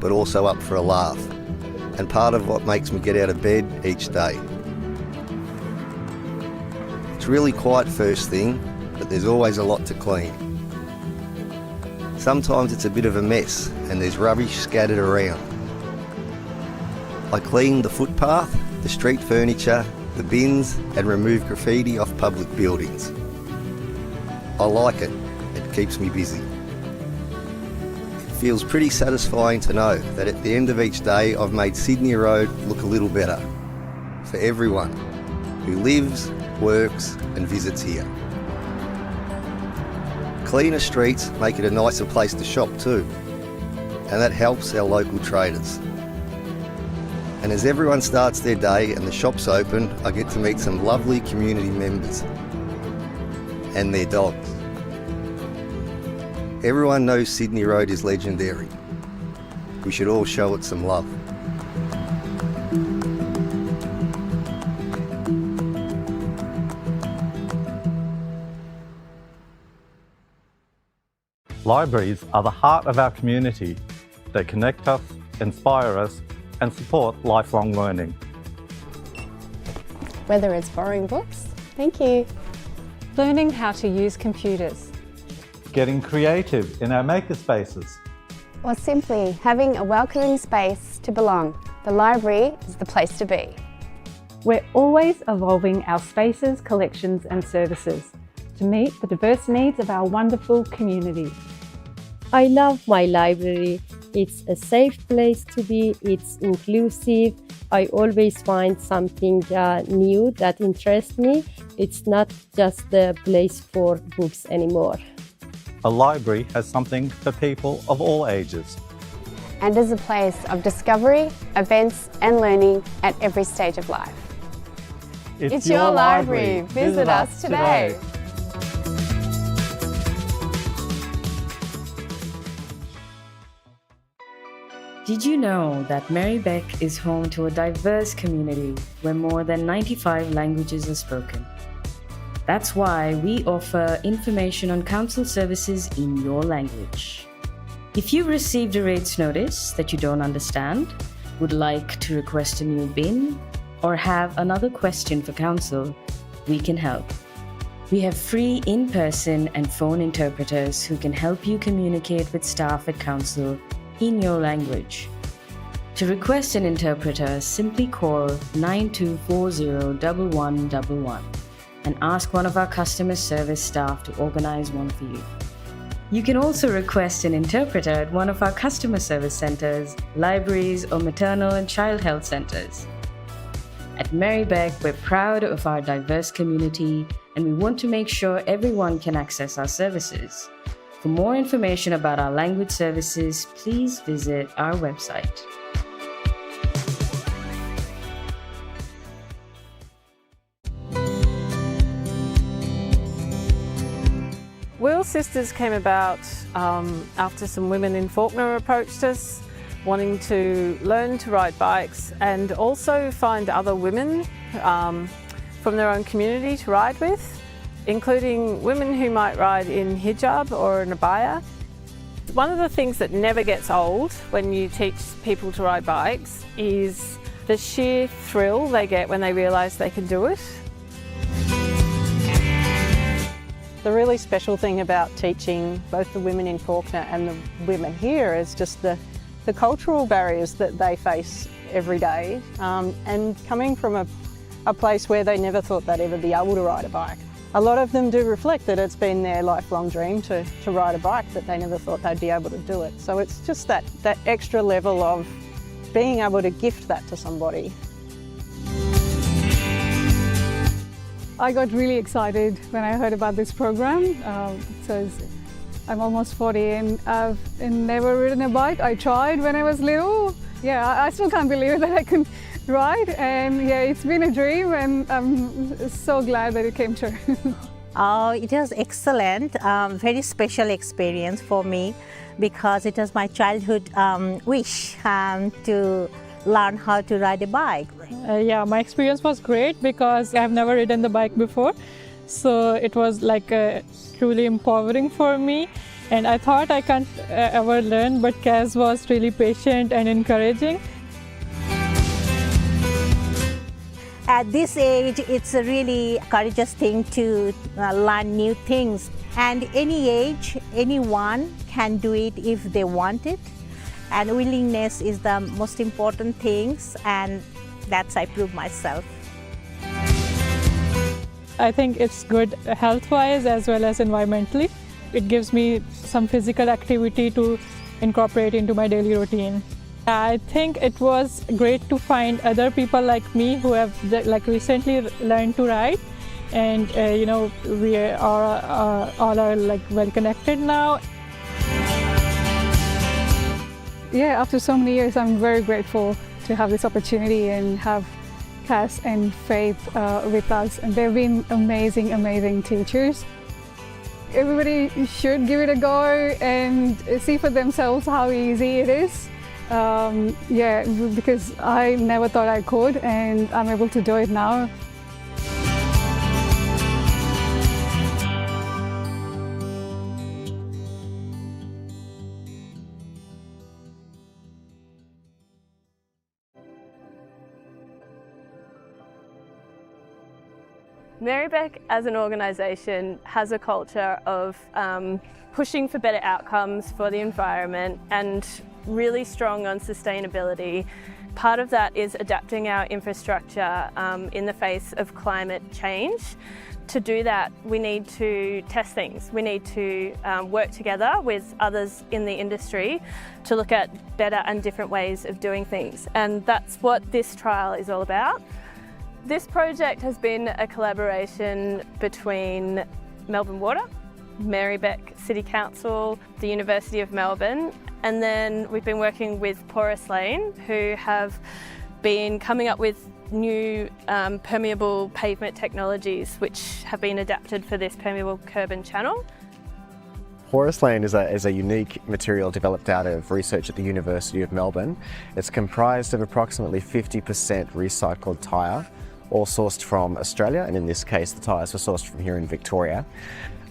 but also up for a laugh, and part of what makes me get out of bed each day. It's really quiet first thing, but there's always a lot to clean. Sometimes it's a bit of a mess and there's rubbish scattered around. I clean the footpath, the street furniture, the bins, and remove graffiti off public buildings. I like it. It keeps me busy. It feels pretty satisfying to know that at the end of each day I've made Sydney Road look a little better for everyone who lives, works and visits here. Cleaner streets make it a nicer place to shop too, and that helps our local traders. And as everyone starts their day and the shop's open, I get to meet some lovely community members and their dogs. Everyone knows Sydney Road is legendary. We should all show it some love. Libraries are the heart of our community. They connect us, inspire us, and support lifelong learning. Whether it's borrowing books, thank you, learning how to use computers, getting creative in our makerspaces, or simply having a welcoming space to belong, the library is the place to be. We're always evolving our spaces, collections and services to meet the diverse needs of our wonderful community. I love my library. It's a safe place to be, it's inclusive. I always find something new that interests me. It's not just a place for books anymore. A library has something for people of all ages. And is a place of discovery, events and learning at every stage of life. It's your library. Visit us today. Did you know that Merri-bek is home to a diverse community where more than 95 languages are spoken? That's why we offer information on council services in your language. If you've received a rates notice that you don't understand, would like to request a new bin, or have another question for council, we can help. We have free in-person and phone interpreters who can help you communicate with staff at council in your language. To request an interpreter, simply call 92401111 and ask one of our customer service staff to organize one for you. You can also request an interpreter at one of our customer service centers, libraries, or maternal and child health centers. At Merri-bek, we're proud of our diverse community and we want to make sure everyone can access our services. For more information about our language services, please visit our website. Wheel Sisters came about after some women in Fawkner approached us, wanting to learn to ride bikes and also find other women from their own community to ride with, including women who might ride in hijab or an abaya. One of the things that never gets old when you teach people to ride bikes is the sheer thrill they get when they realise they can do it. The really special thing about teaching both the women in Fawkner and the women here is just the cultural barriers that they face every day, and coming from a place where they never thought they'd ever be able to ride a bike. A lot of them do reflect that it's been their lifelong dream to ride a bike, but they never thought they'd be able to do it. So it's just that extra level of being able to gift that to somebody. I got really excited when I heard about this program. I'm almost 40 and I've never ridden a bike. I tried when I was little. Yeah, I still can't believe that I can ride, and yeah, it's been a dream and I'm so glad that it came true. It was excellent, very special experience for me because it was my childhood wish to learn how to ride a bike. Yeah, my experience was great because I've never ridden the bike before. So it was like truly empowering for me. And I thought I can't ever learn, but Kaz was really patient and encouraging. At this age, it's a really courageous thing to learn new things. And any age, anyone can do it if they want it. And willingness is the most important things, and that's I prove myself. I think it's good health-wise as well as environmentally. It gives me some physical activity to incorporate into my daily routine. I think it was great to find other people like me who have recently learned to ride, and we are all well connected now. Yeah, after so many years, I'm very grateful to have this opportunity and have Cass and Faith with us. And they've been amazing, amazing teachers. Everybody should give it a go and see for themselves how easy it is. Because I never thought I could, and I'm able to do it now. Merri-bek as an organisation has a culture of pushing for better outcomes for the environment and really strong on sustainability. Part of that is adapting our infrastructure in the face of climate change. To do that, we need to test things. We need to work together with others in the industry to look at better and different ways of doing things. And that's what this trial is all about. This project has been a collaboration between Melbourne Water, Merri-bek City Council, the University of Melbourne, and then we've been working with Porous Lane, who have been coming up with new permeable pavement technologies which have been adapted for this permeable curb and channel. Porous Lane is a unique material developed out of research at the University of Melbourne. It's comprised of approximately 50% recycled tyre, all sourced from Australia, and in this case the tyres were sourced from here in Victoria.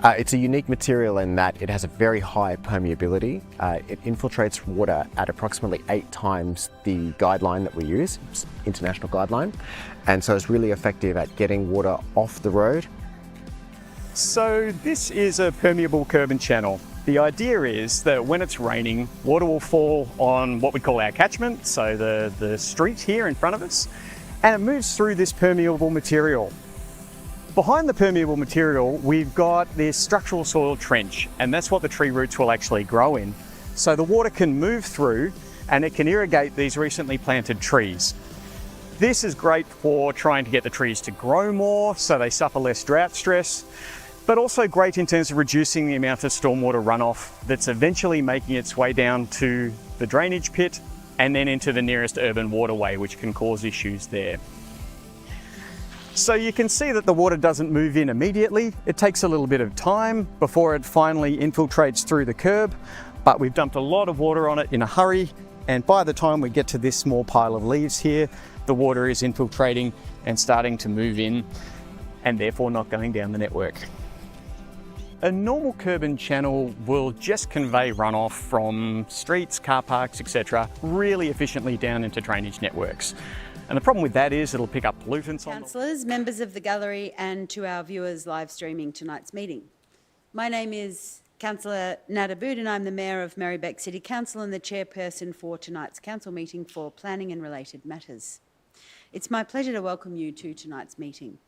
It's a unique material in that it has a very high permeability. It infiltrates water at approximately 8 times the guideline that we use, international guideline, and so it's really effective at getting water off the road. So this is a permeable curb and channel. The idea is that when it's raining, water will fall on what we call our catchment, so the street here in front of us, and it moves through this permeable material. Behind the permeable material, we've got this structural soil trench, and that's what the tree roots will actually grow in. So the water can move through and it can irrigate these recently planted trees. This is great for trying to get the trees to grow more so they suffer less drought stress, but also great in terms of reducing the amount of stormwater runoff that's eventually making its way down to the drainage pit and then into the nearest urban waterway, which can cause issues there. So you can see that the water doesn't move in immediately. It takes a little bit of time before it finally infiltrates through the curb, but we've dumped a lot of water on it in a hurry, and by the time we get to this small pile of leaves here, the water is infiltrating and starting to move in, and therefore not going down the network. A normal curb and channel will just convey runoff from streets, car parks, etc. really efficiently down into drainage networks. And the problem with that is it'll pick up pollutants on Councillors, members of the gallery, and to our viewers live streaming tonight's meeting. My name is Councillor Nada Bood and I'm the Mayor of Merri-bek City Council and the chairperson for tonight's council meeting for planning and related matters. It's my pleasure to welcome you to tonight's meeting.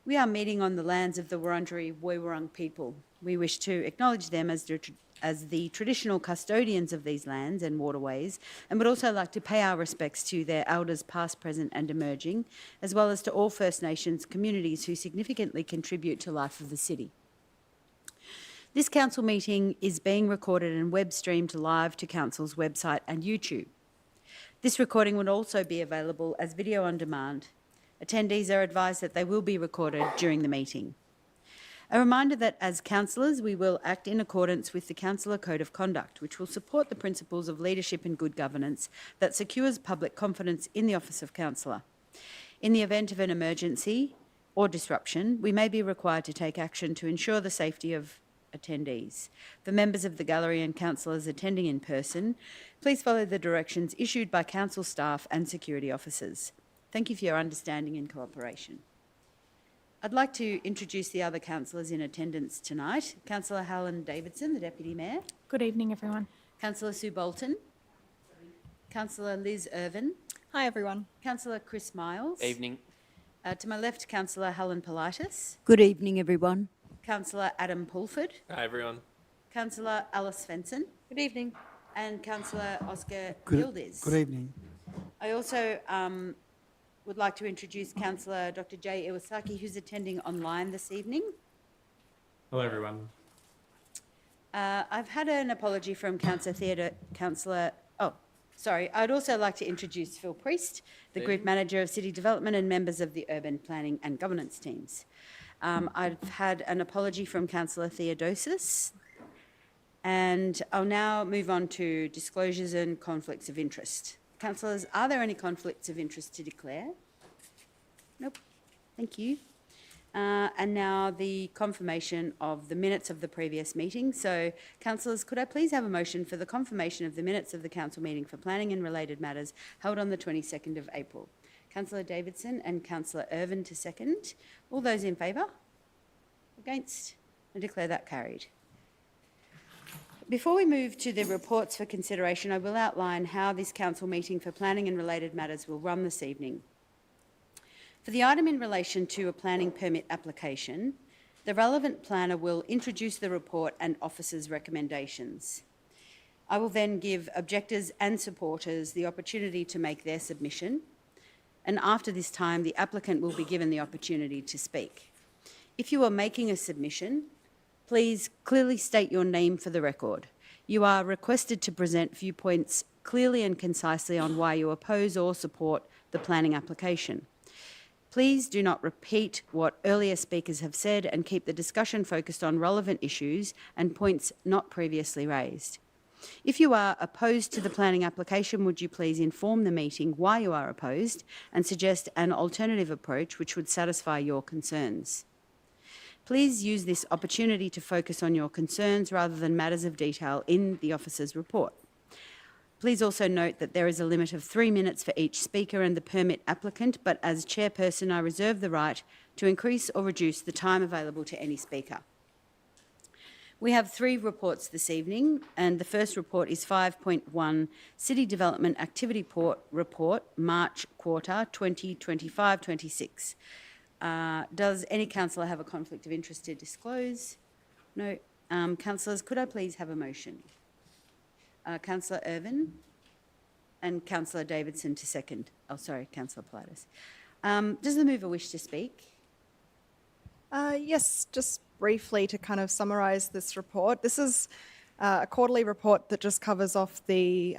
We are meeting on the lands of the Wurundjeri Woiwurrung people. We wish to acknowledge them as the traditional custodians of these lands and waterways, and would also like to pay our respects to their elders past, present and emerging, as well as to all First Nations communities who significantly contribute to life of the city. This council meeting is being recorded and web streamed live to Council's website and YouTube. This recording would also be available as video on demand. Attendees are advised that they will be recorded during the meeting. A reminder that as councillors, we will act in accordance with the Councillor Code of Conduct, which will support the principles of leadership and good governance that secures public confidence in the office of councillor. In the event of an emergency, or disruption, we may be required to take action to ensure the safety of attendees. For members of the gallery and councillors attending in person, please follow the directions issued by council staff and security officers. Thank you for your understanding and cooperation. I'd like to introduce the other councillors in attendance tonight. Councillor Helen Davidson, the Deputy Mayor. Good evening, everyone. Councillor Sue Bolton. Councillor Liz Irvin. Hi, everyone. Councillor Chris Miles. Evening. To my left, Councillor Helen Politis. Good evening, everyone. Councillor Adam Pulford. Hi, everyone. Councillor Alice Svensson. Good evening. And Councillor Oscar Gildiz. Good evening. I also would like to introduce Councillor Dr. Jay Iwasaki, who's attending online this evening. Hello, everyone. I've had an apology from I'd also like to introduce Phil Priest, the Group Manager of City Development and members of the Urban Planning and Governance teams. I've had an apology from Councillor Theodosis, and I'll now move on to disclosures and conflicts of interest. Councillors, are there any conflicts of interest to declare? Nope. Thank you. And now the confirmation of the minutes of the previous meeting. So, councillors, could I please have a motion for the confirmation of the minutes of the council meeting for planning and related matters held on the 22nd of April? Councillor Davidson and Councillor Irvin to second. All those in favour? Against? I declare that carried. Before we move to the reports for consideration, I will outline how this council meeting for planning and related matters will run this evening. For the item in relation to a planning permit application, the relevant planner will introduce the report and officers' recommendations. I will then give objectors and supporters the opportunity to make their submission, and after this time, the applicant will be given the opportunity to speak. If you are making a submission, please clearly state your name for the record. You are requested to present viewpoints clearly and concisely on why you oppose or support the planning application. Please do not repeat what earlier speakers have said and keep the discussion focused on relevant issues and points not previously raised. If you are opposed to the planning application, would you please inform the meeting why you are opposed and suggest an alternative approach which would satisfy your concerns. Please use this opportunity to focus on your concerns rather than matters of detail in the officer's report. Please also note that there is a limit of 3 minutes for each speaker and the permit applicant, but as chairperson, I reserve the right to increase or reduce the time available to any speaker. We have 3 reports this evening, and the first report is 5.1 City Development Activity Report, March quarter 2025-26. Does any councillor have a conflict of interest to disclose? No. Councillors, could I please have a motion? Councillor Irvin and Councillor Davidson to second. Oh, sorry, Councillor Politis. Does the mover wish to speak? Yes, just briefly to kind of summarise this report. This is a quarterly report that just covers off the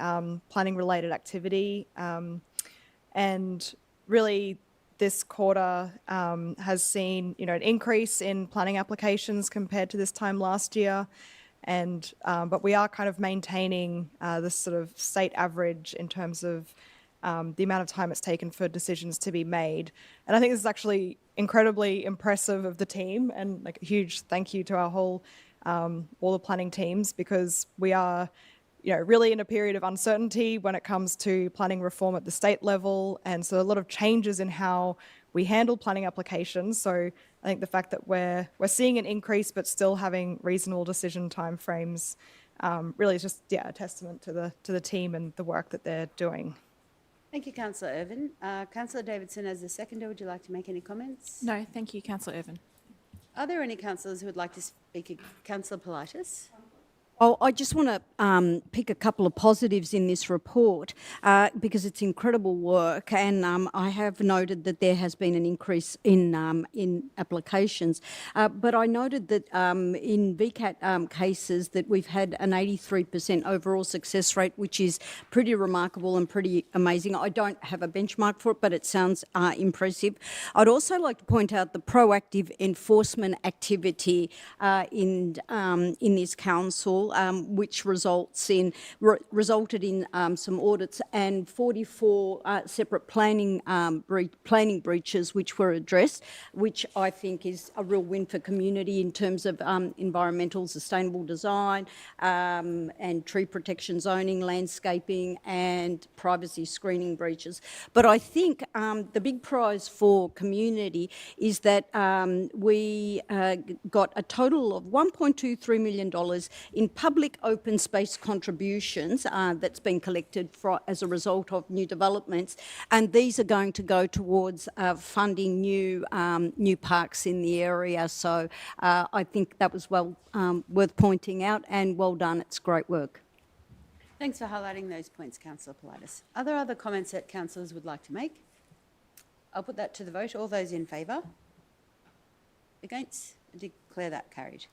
planning-related activity, and really this quarter has seen, an increase in planning applications compared to this time last year. And but we are kind of maintaining this sort of state average in terms of the amount of time it's taken for decisions to be made. And I think this is actually incredibly impressive of the team, and like a huge thank you to our whole all the planning teams, because we are really in a period of uncertainty when it comes to planning reform at the state level, and so a lot of changes in how we handle planning applications. So I think the fact that we're seeing an increase but still having reasonable decision timeframes really is just a testament to the team and the work that they're doing. Thank you, Councillor Irvin. Councillor Davidson, as the seconder, would you like to make any comments? No, thank you, Councillor Irvin. Are there any councillors who would like to speak? Councillor Politis. Oh, I just want to pick a couple of positives in this report because it's incredible work, and I have noted that there has been an increase in applications. But I noted that in VCAT cases that we've had an 83% overall success rate, which is pretty remarkable and pretty amazing. I don't have a benchmark for it, but it sounds impressive. I'd also like to point out the proactive enforcement activity in this council. well, which resulted in some audits and 44 separate planning breaches which were addressed, which I think is a real win for community in terms of environmental sustainable design and tree protection zoning, landscaping and privacy screening breaches. But I think the big prize for community is that we got a total of $1.23 million in public open space contributions that's been collected as a result of new developments, and these are going to go towards funding new parks in the area. So I think that was well worth pointing out, and well done. It's great work. Thanks for highlighting those points, Councillor Politis. Are there other comments that councillors would like to make? I'll put that to the vote. All those in favour? Against? I declare that carried.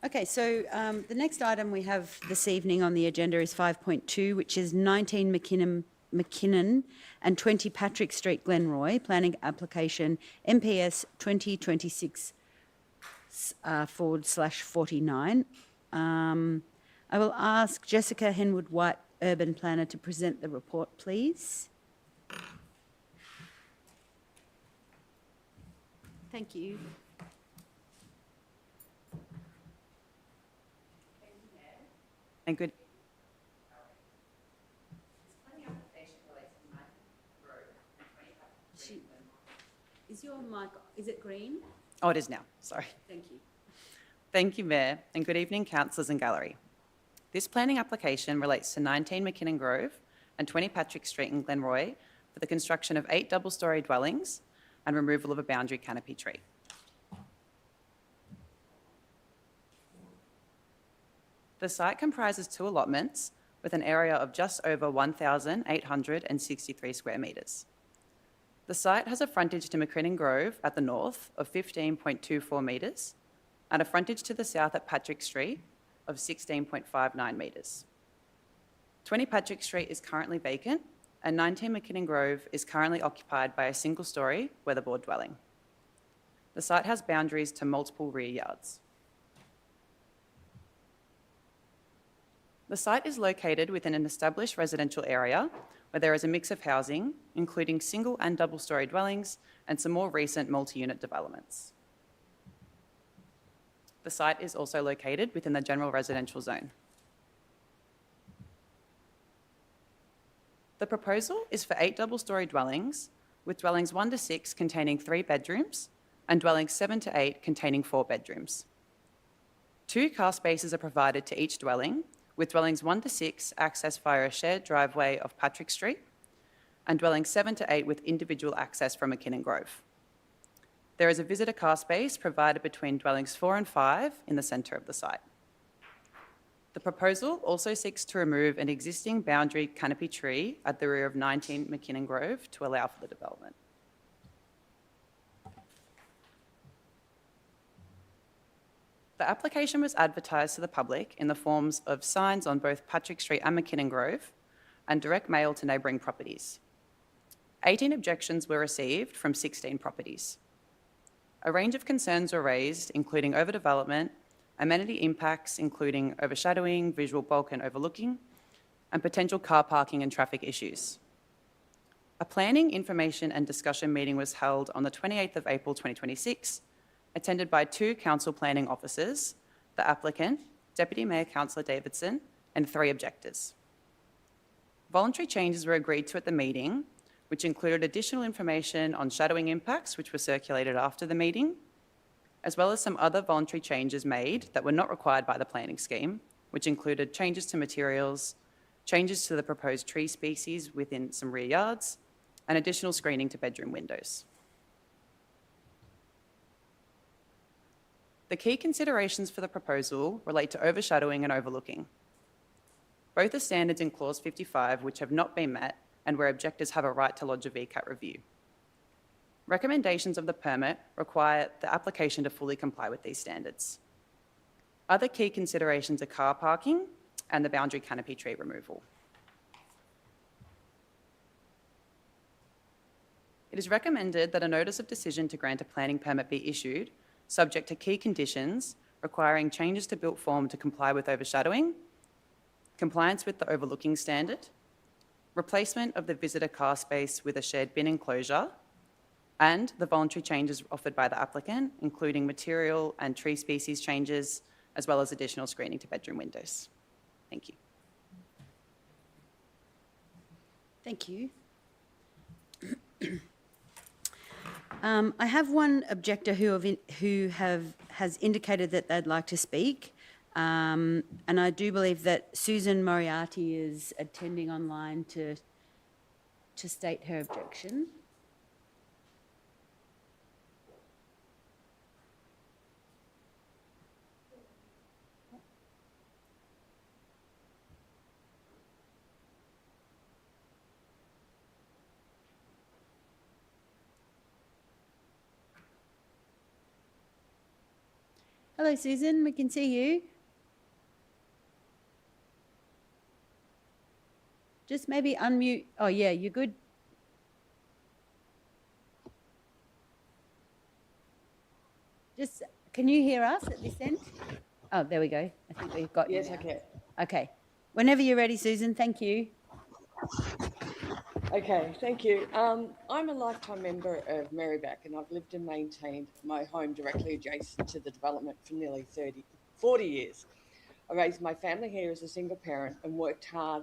Okay, so the next item we have this evening on the agenda is 5.2, which is 19 McKinnon and 20 Patrick Street, Glenroy, planning application MPS 2026/49. I will ask Jessica Henwood-White, Urban Planner, to present the report, please. Thank you. And good. Is your mic, is it green? Oh, it is now, sorry. Thank you. Thank you, Mayor, and good evening, councillors and gallery. This planning application relates to 19 McKinnon Grove and 20 Patrick Street in Glenroy for the construction of 8 double-storey dwellings and removal of a boundary canopy tree. The site comprises 2 allotments with an area of just over 1,863 square metres. The site has a frontage to McKinnon Grove at the north of 15.24 metres and a frontage to the south at Patrick Street of 16.59 metres. 20 Patrick Street is currently vacant and 19 McKinnon Grove is currently occupied by a single-storey weatherboard dwelling. The site has boundaries to multiple rear yards. The site is located within an established residential area where there is a mix of housing, including single and double-storey dwellings and some more recent multi-unit developments. The site is also located within the general residential zone. The proposal is for 8 double-storey dwellings, with dwellings 1 to 6 containing 3 bedrooms and dwellings 7 to 8 containing 4 bedrooms. 2 car spaces are provided to each dwelling, with dwellings 1 to 6 accessed via a shared driveway of Patrick Street and dwellings 7 to 8 with individual access from McKinnon Grove. There is a visitor car space provided between dwellings 4 and 5 in the centre of the site. The proposal also seeks to remove an existing boundary canopy tree at the rear of 19 McKinnon Grove to allow for the development. The application was advertised to the public in the forms of signs on both Patrick Street and McKinnon Grove and direct mail to neighbouring properties. 18 objections were received from 16 properties. A range of concerns were raised, including overdevelopment, amenity impacts, including overshadowing, visual bulk and overlooking, and potential car parking and traffic issues. A planning, information and discussion meeting was held on the 28th of April 2026, attended by 2 council planning officers, the applicant, Deputy Mayor Councillor Davidson, and 3 objectors. Voluntary changes were agreed to at the meeting, which included additional information on shadowing impacts, which were circulated after the meeting, as well as some other voluntary changes made that were not required by the planning scheme, which included changes to materials, changes to the proposed tree species within some rear yards, and additional screening to bedroom windows. The key considerations for the proposal relate to overshadowing and overlooking. Both are standards in Clause 55 which have not been met and where objectors have a right to lodge a VCAT review. Recommendations of the permit require the application to fully comply with these standards. Other key considerations are car parking and the boundary canopy tree removal. It is recommended that a notice of decision to grant a planning permit be issued, subject to key conditions requiring changes to built form to comply with overshadowing, compliance with the overlooking standard, replacement of the visitor car space with a shared bin enclosure, and the voluntary changes offered by the applicant, including material and tree species changes, as well as additional screening to bedroom windows. Thank you. Thank you. I have one objector who has indicated that they'd like to speak, and I do believe that Susan Moriarty is attending online to state her objection. Hello, Susan, we can see you. Just maybe unmute. Oh, yeah, you're good. Just, can you hear us at this end? Oh, there we go. I think we've got you now. Yes, I can. Okay. Whenever you're ready, Susan, thank you. Okay, thank you. I'm a lifetime member of Merri-bek, and I've lived and maintained my home directly adjacent to the development for nearly 40 years. I raised my family here as a single parent and worked hard,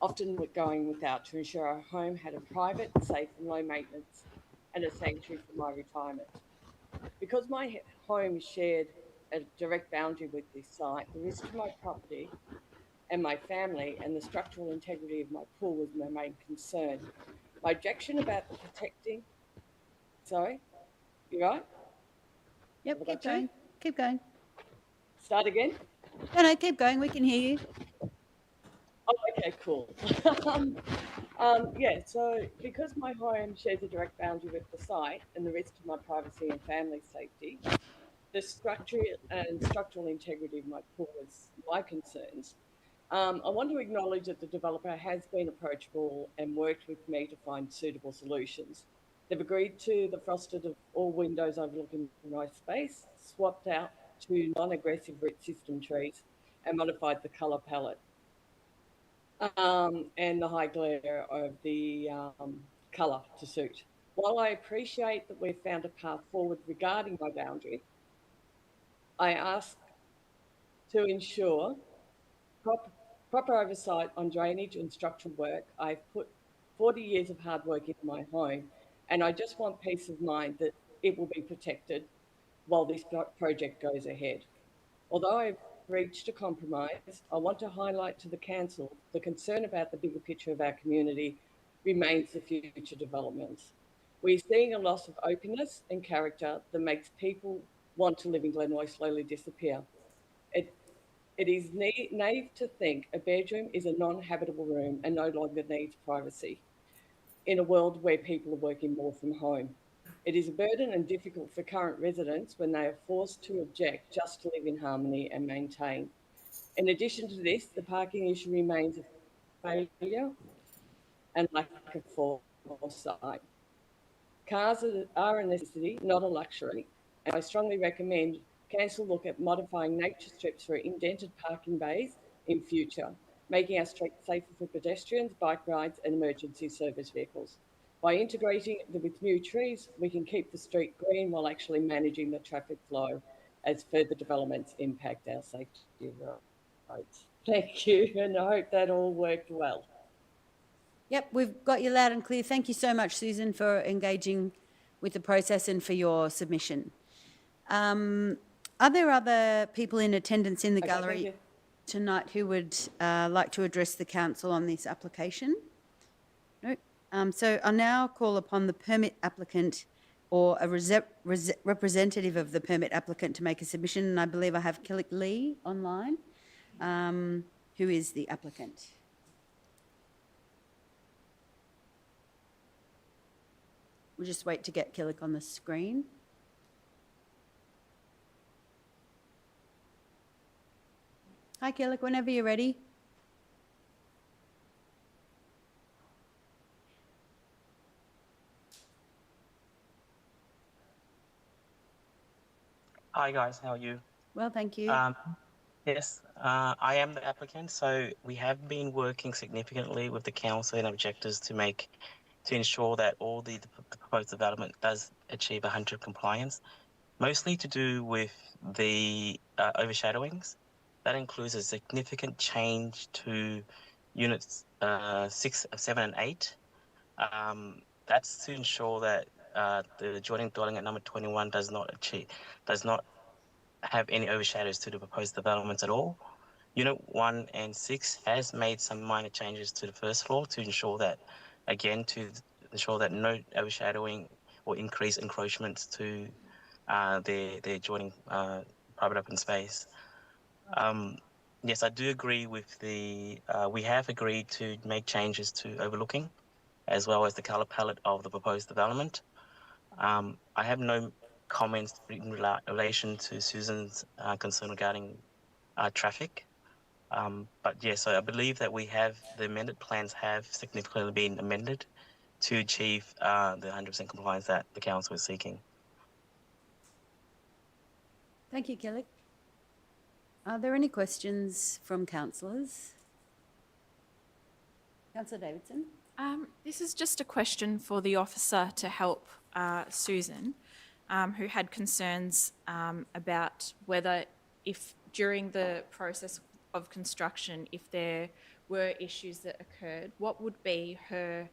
often going without, to ensure our home had a private, safe and low maintenance and a sanctuary for my retirement. Because my home shared a direct boundary with this site, the risk to my property and my family and the structural integrity of my pool was my main concern. My objection about the protecting... Sorry? You right? Yep, keep going. Keep going. Start again? No, keep going. We can hear you. Oh, okay, cool. Yeah, so because my home shares a direct boundary with the site and the risk to my privacy and family safety, the structural integrity of my pool is my concerns. I want to acknowledge that the developer has been approachable and worked with me to find suitable solutions. They've agreed to the frosted of all windows overlooking my space, swapped out to non-aggressive root system trees, and modified the colour palette and the high glare of the colour to suit. While I appreciate that we've found a path forward regarding my boundary, I ask to ensure proper oversight on drainage and structural work. I've put 40 years of hard work into my home, and I just want peace of mind that it will be protected while this project goes ahead. Although I've reached a compromise, I want to highlight to the council the concern about the bigger picture of our community remains the future developments. We're seeing a loss of openness and character that makes people want to live in Glenroy slowly disappear. It is naive to think a bedroom is a non-habitable room and no longer needs privacy in a world where people are working more from home. It is a burden and difficult for current residents when they are forced to object just to live in harmony and maintain. In addition to this, the parking issue remains a failure and lack of foresight. Cars are a necessity, not a luxury, and I strongly recommend council look at modifying nature strips for indented parking bays in future, making our streets safer for pedestrians, bike rides and emergency service vehicles. By integrating it with new trees, we can keep the street green while actually managing the traffic flow as further developments impact our safety roads. Thank you, and I hope that all worked well. Yep, we've got you loud and clear. Thank you so much, Susan, for engaging with the process and for your submission. Are there other people in attendance in the gallery tonight who would like to address the council on this application? No. So I'll now call upon the permit applicant or a representative of the permit applicant to make a submission, and I believe I have Killick Lee online, who is the applicant. We'll just wait to get Killick on the screen. Hi, Killick, whenever you're ready. Hi guys, how are you? Well, thank you. Yes, I am the applicant, so we have been working significantly with the council and objectors to ensure that all the proposed development does achieve 100 compliance, mostly to do with the overshadowings. That includes a significant change to units 6, 7, and 8. That's to ensure that the adjoining dwelling at number 21 does not have any overshadows to the proposed developments at all. Unit 1 and 6 has made some minor changes to the first floor to ensure that, again, no overshadowing or increased encroachments to their adjoining private open space. Yes, I do agree with we have agreed to make changes to overlooking as well as the colour palette of the proposed development. I have no comments in relation to Susan's concern regarding traffic. But yeah, so I believe that the amended plans have significantly been amended to achieve the 100% compliance that the council is seeking. Thank you, Kelly. Are there any questions from councillors? Councillor Davidson? This is just a question for the officer to help Susan, who had concerns about whether if during the process of construction, if there were issues that occurred, what would be her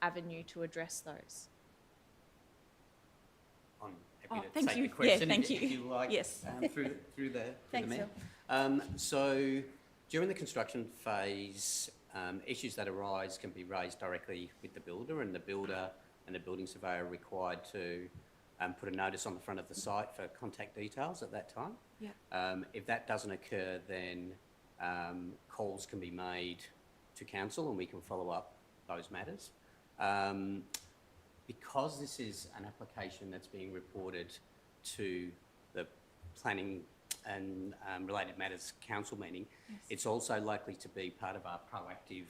avenue to address those? I'm happy to thank take you. the question Yeah, thank if you. you like, Yes. through the Thanks, mayor. Phil. So during the construction phase, issues that arise can be raised directly with the builder, and the builder and the building surveyor are required to put a notice on the front of the site for contact details at that time. Yeah. If that doesn't occur, then calls can be made to council and we can follow up those matters. Because this is an application that's being reported to the planning and related matters council meeting, Yes. it's also likely to be part of our proactive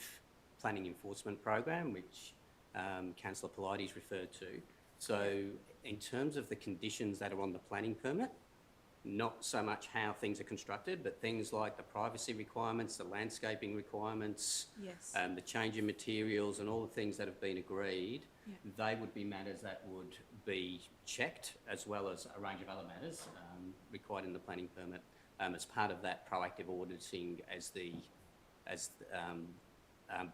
planning enforcement program, which Councillor Polides referred to. So in terms of the conditions that are on the planning permit, not so much how things are constructed, but things like the privacy requirements, the landscaping requirements, Yes. the change in materials and all the things that have been agreed, Yeah. they would be matters that would be checked, as well as a range of other matters required in the planning permit as part of that proactive auditing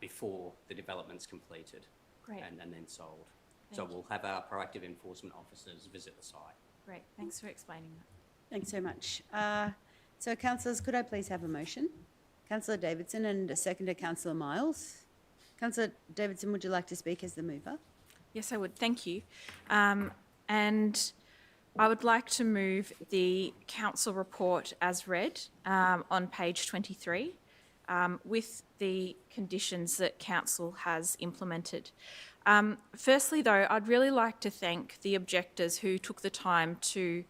before the development's completed. Great. and then sold. Thank So you. we'll have our proactive enforcement officers visit the site. Great. Thanks for explaining that. Thanks so much. So councillors, could I please have a motion? Councillor Davidson and a seconder, Councillor Miles. Councillor Davidson, would you like to speak as the mover? Yes, I would. Thank you. And I would like to move the council report as read on page 23 with the conditions that council has implemented. Firstly, though, I'd really like to thank the objectors who took the time to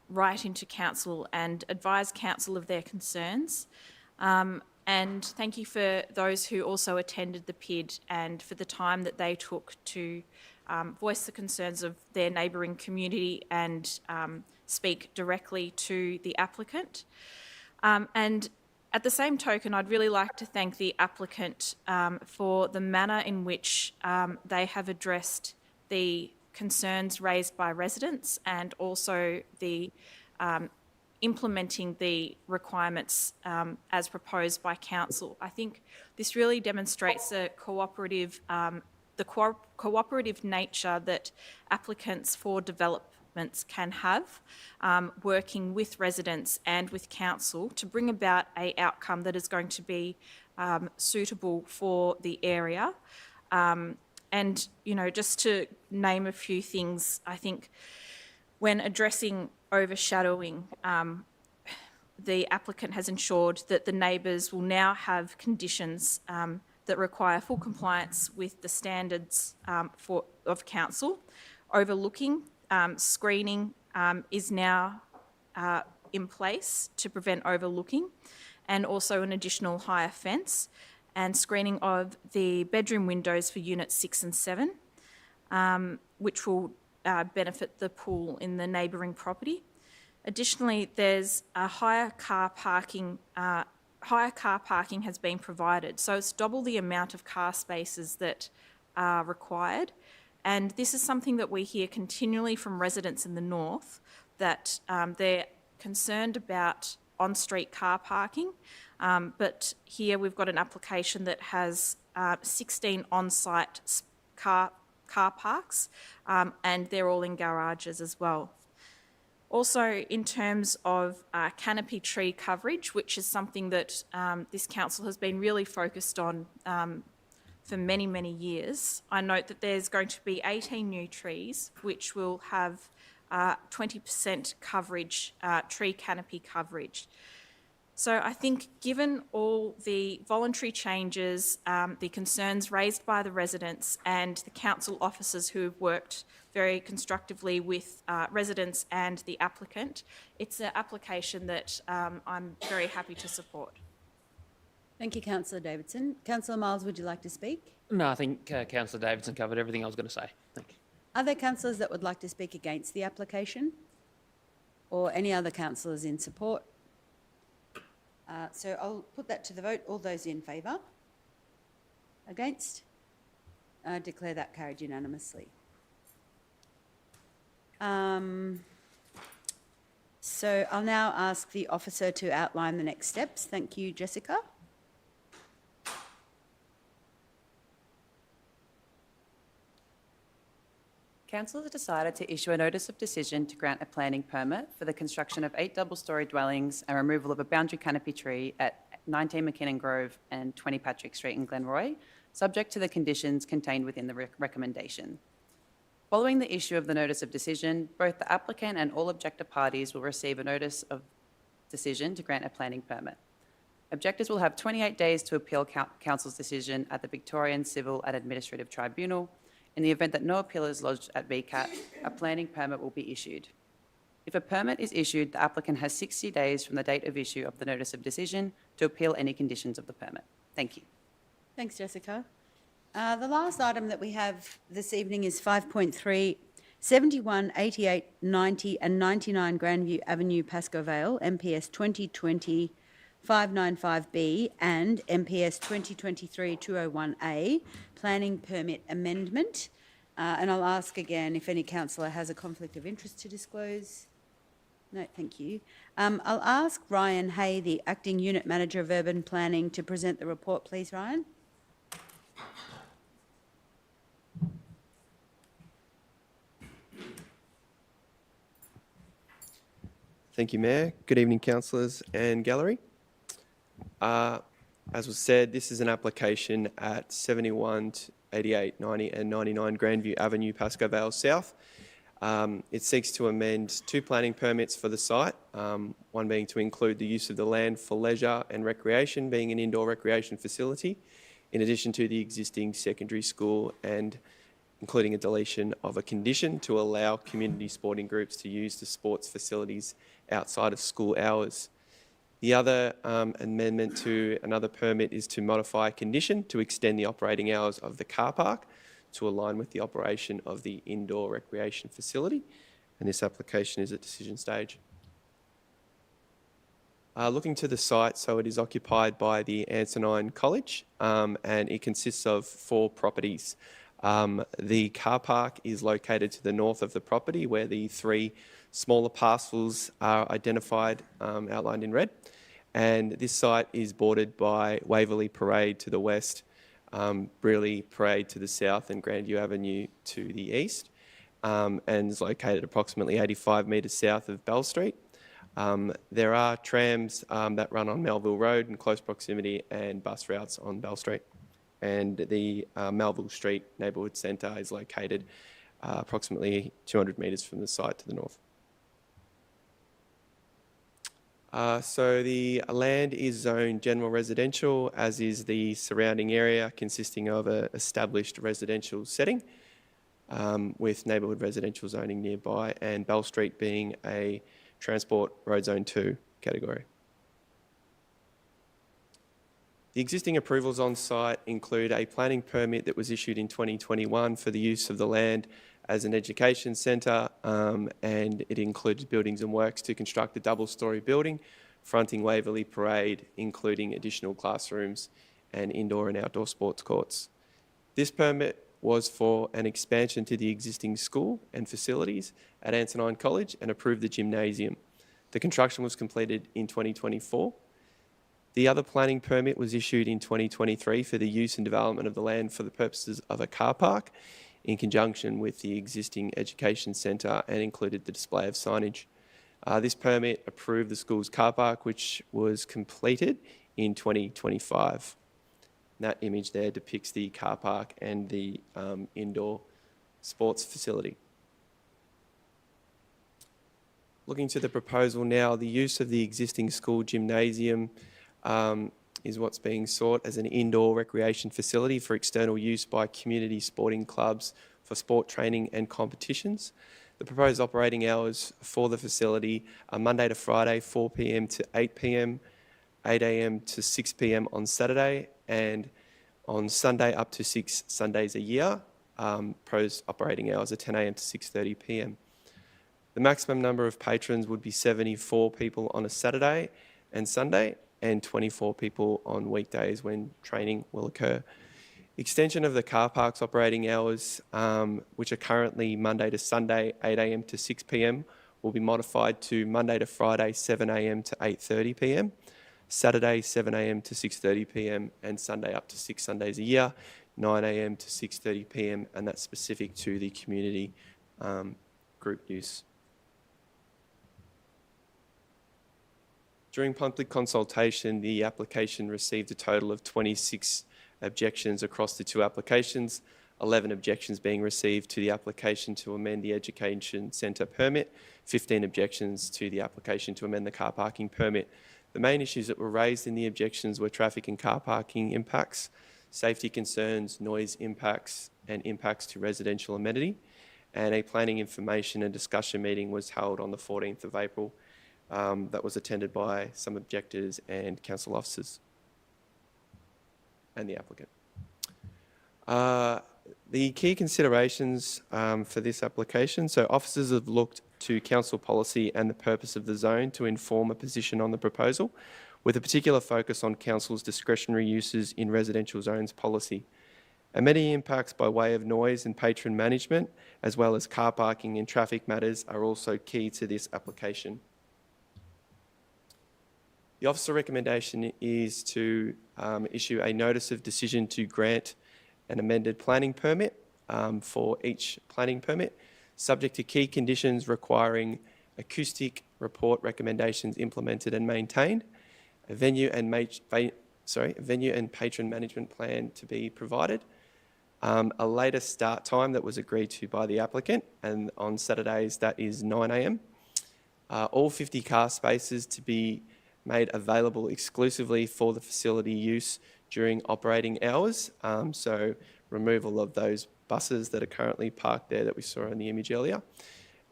write into council and advise council of their concerns. And thank you for those who also attended the PID and for the time that they took to voice the concerns of their neighbouring community and speak directly to the applicant. And at the same token, I'd really like to thank the applicant for the manner in which they have addressed the concerns raised by residents and also the implementing the requirements as proposed by council. I think this really demonstrates the cooperative nature that applicants for developments can have, working with residents and with council to bring about an outcome that is going to be suitable for the area. And, you know, just to name a few things, I think when addressing overshadowing, the applicant has ensured that the neighbours will now have conditions that require full compliance with the standards of council. Overlooking, screening is now in place to prevent overlooking, and also an additional higher fence and screening of the bedroom windows for units 6 and 7, which will benefit the pool in the neighbouring property. Additionally, there's a higher car parking has been provided. So it's double the amount of car spaces that are required. And this is something that we hear continually from residents in the north, that they're concerned about on-street car parking. But here we've got an application that has 16 on-site car parks, and they're all in garages as well. Also, in terms of canopy tree coverage, which is something that this council has been really focused on for many, many years, I note that there's going to be 18 new trees, which will have 20% coverage, tree canopy coverage. So I think given all the voluntary changes, the concerns raised by the residents and the council officers who have worked very constructively with residents and the applicant, it's an application that I'm very happy to support. Thank you, Councillor Davidson. Councillor Miles, would you like to speak? No, I think Councillor Davidson covered everything I was going to say. Thank you. Are there councillors that would like to speak against the application? Or any other councillors in support? So I'll put that to the vote. All those in favour? Against? I declare that carried unanimously. So I'll now ask the officer to outline the next steps. Thank you, Jessica. Council has decided to issue a notice of decision to grant a planning permit for the construction of 8 double-storey dwellings and removal of a boundary canopy tree at 19 McKinnon Grove and 20 Patrick Street in Glenroy, subject to the conditions contained within the recommendation. Following the issue of the notice of decision, both the applicant and all objector parties will receive a notice of decision to grant a planning permit. Objectors will have 28 days to appeal Council's decision at the Victorian Civil and Administrative Tribunal. In the event that no appeal is lodged at VCAT, a planning permit will be issued. If a permit is issued, the applicant has 60 days from the date of issue of the notice of decision to appeal any conditions of the permit. Thank you. Thanks, Jessica. The last item that we have this evening is 5.3, 71, 88, 90 and 99 Grandview Avenue, Pascoe Vale, MPS 2020 595B and MPS 2023-201A, Planning Permit Amendment. And I'll ask again if any councillor has a conflict of interest to disclose. No, thank you. I'll ask Ryan Hay, the Acting Unit Manager of Urban Planning, to present the report, please, Ryan. Thank you, Mayor. Good evening, councillors and gallery. As was said, this is an application at 71, 88, 90 and 99 Grandview Avenue, Pascoe Vale South. It seeks to amend 2 planning permits for the site, one being to include the use of the land for leisure and recreation, being an indoor recreation facility, in addition to the existing secondary school, and including a deletion of a condition to allow community sporting groups to use the sports facilities outside of school hours. The other amendment to another permit is to modify a condition to extend the operating hours of the car park to align with the operation of the indoor recreation facility. And this application is at decision stage. Looking to the site, so it is occupied by the Antonine College and it consists of 4 properties. The car park is located to the north of the property where the 3 smaller parcels are identified, outlined in red. And this site is bordered by Waverley Parade to the west, Brearley Parade to the south and Grandview Avenue to the east, and is located approximately 85 metres south of Bell Street. There are trams that run on Melville Road in close proximity and bus routes on Bell Street. And the Melville Street Neighbourhood Centre is located approximately 200 metres from the site to the north. So the land is zoned general residential, as is the surrounding area, consisting of an established residential setting with neighbourhood residential zoning nearby, and Bell Street being a Transport Road Zone 2 category. The existing approvals on site include a planning permit that was issued in 2021 for the use of the land as an education centre, and it included buildings and works to construct a double-storey building fronting Waverley Parade, including additional classrooms and indoor and outdoor sports courts. This permit was for an expansion to the existing school and facilities at Antonine College and approved the gymnasium. The construction was completed in 2024. The other planning permit was issued in 2023 for the use and development of the land for the purposes of a car park in conjunction with the existing education centre and included the display of signage. This permit approved the school's car park, which was completed in 2025. That image there depicts the car park and the indoor sports facility. Looking to the proposal now, the use of the existing school gymnasium is what's being sought as an indoor recreation facility for external use by community sporting clubs for sport training and competitions. The proposed operating hours for the facility are Monday to Friday, 4 p.m. to 8 p.m, 8 a.m. to 6 p.m. on Saturday, and on Sunday up to 6 Sundays a year. Proposed operating hours are 10 a.m. to 6:30 p.m. The maximum number of patrons would be 74 people on a Saturday and Sunday, and 24 people on weekdays when training will occur. Extension of the car park's operating hours, which are currently Monday to Sunday, 8 a.m. to 6 p.m, will be modified to Monday to Friday, 7 a.m. to 8:30 p.m, Saturday, 7 a.m. to 6:30 p.m, and Sunday up to 6 Sundays a year, 9 a.m. to 6:30 p.m, and that's specific to the community group use. During public consultation, the application received a total of 26 objections across the two applications, 11 objections being received to the application to amend the education centre permit, 15 objections to the application to amend the car parking permit. The main issues that were raised in the objections were traffic and car parking impacts, safety concerns, noise impacts, and impacts to residential amenity. And a planning information and discussion meeting was held on the 14th of April that was attended by some objectors and council officers and the applicant. The key considerations for this application, so officers have looked to council policy and the purpose of the zone to inform a position on the proposal, with a particular focus on council's discretionary uses in residential zones policy. Amenity impacts by way of noise and patron management, as well as car parking and traffic matters, are also key to this application. The officer recommendation is to issue a notice of decision to grant an amended planning permit for each planning permit, subject to key conditions requiring acoustic report recommendations implemented and maintained, a venue and patron management plan to be provided, a later start time that was agreed to by the applicant, and on Saturdays that is 9 a.m, all 50 car spaces to be made available exclusively for the facility use during operating hours. So removal of those buses that are currently parked there that we saw in the image earlier.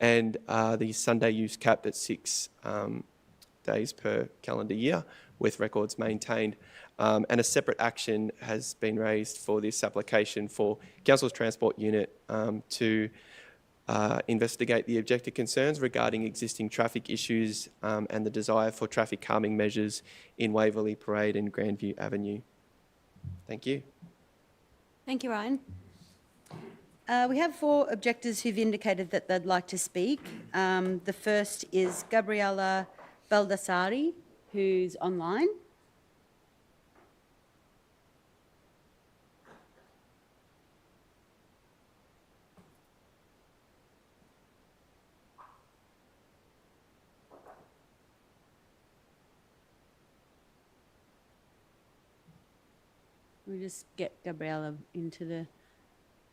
And the Sunday use capped at 6 days per calendar year with records maintained. And a separate action has been raised for this application for Council's Transport Unit to investigate the objective concerns regarding existing traffic issues and the desire for traffic calming measures in Waverley Parade and Grandview Avenue. Thank you. Thank you, Ryan. We have 4 objectors who've indicated that they'd like to speak. The first is Gabriella Baldassari, who's online. We'll just get Gabriella into the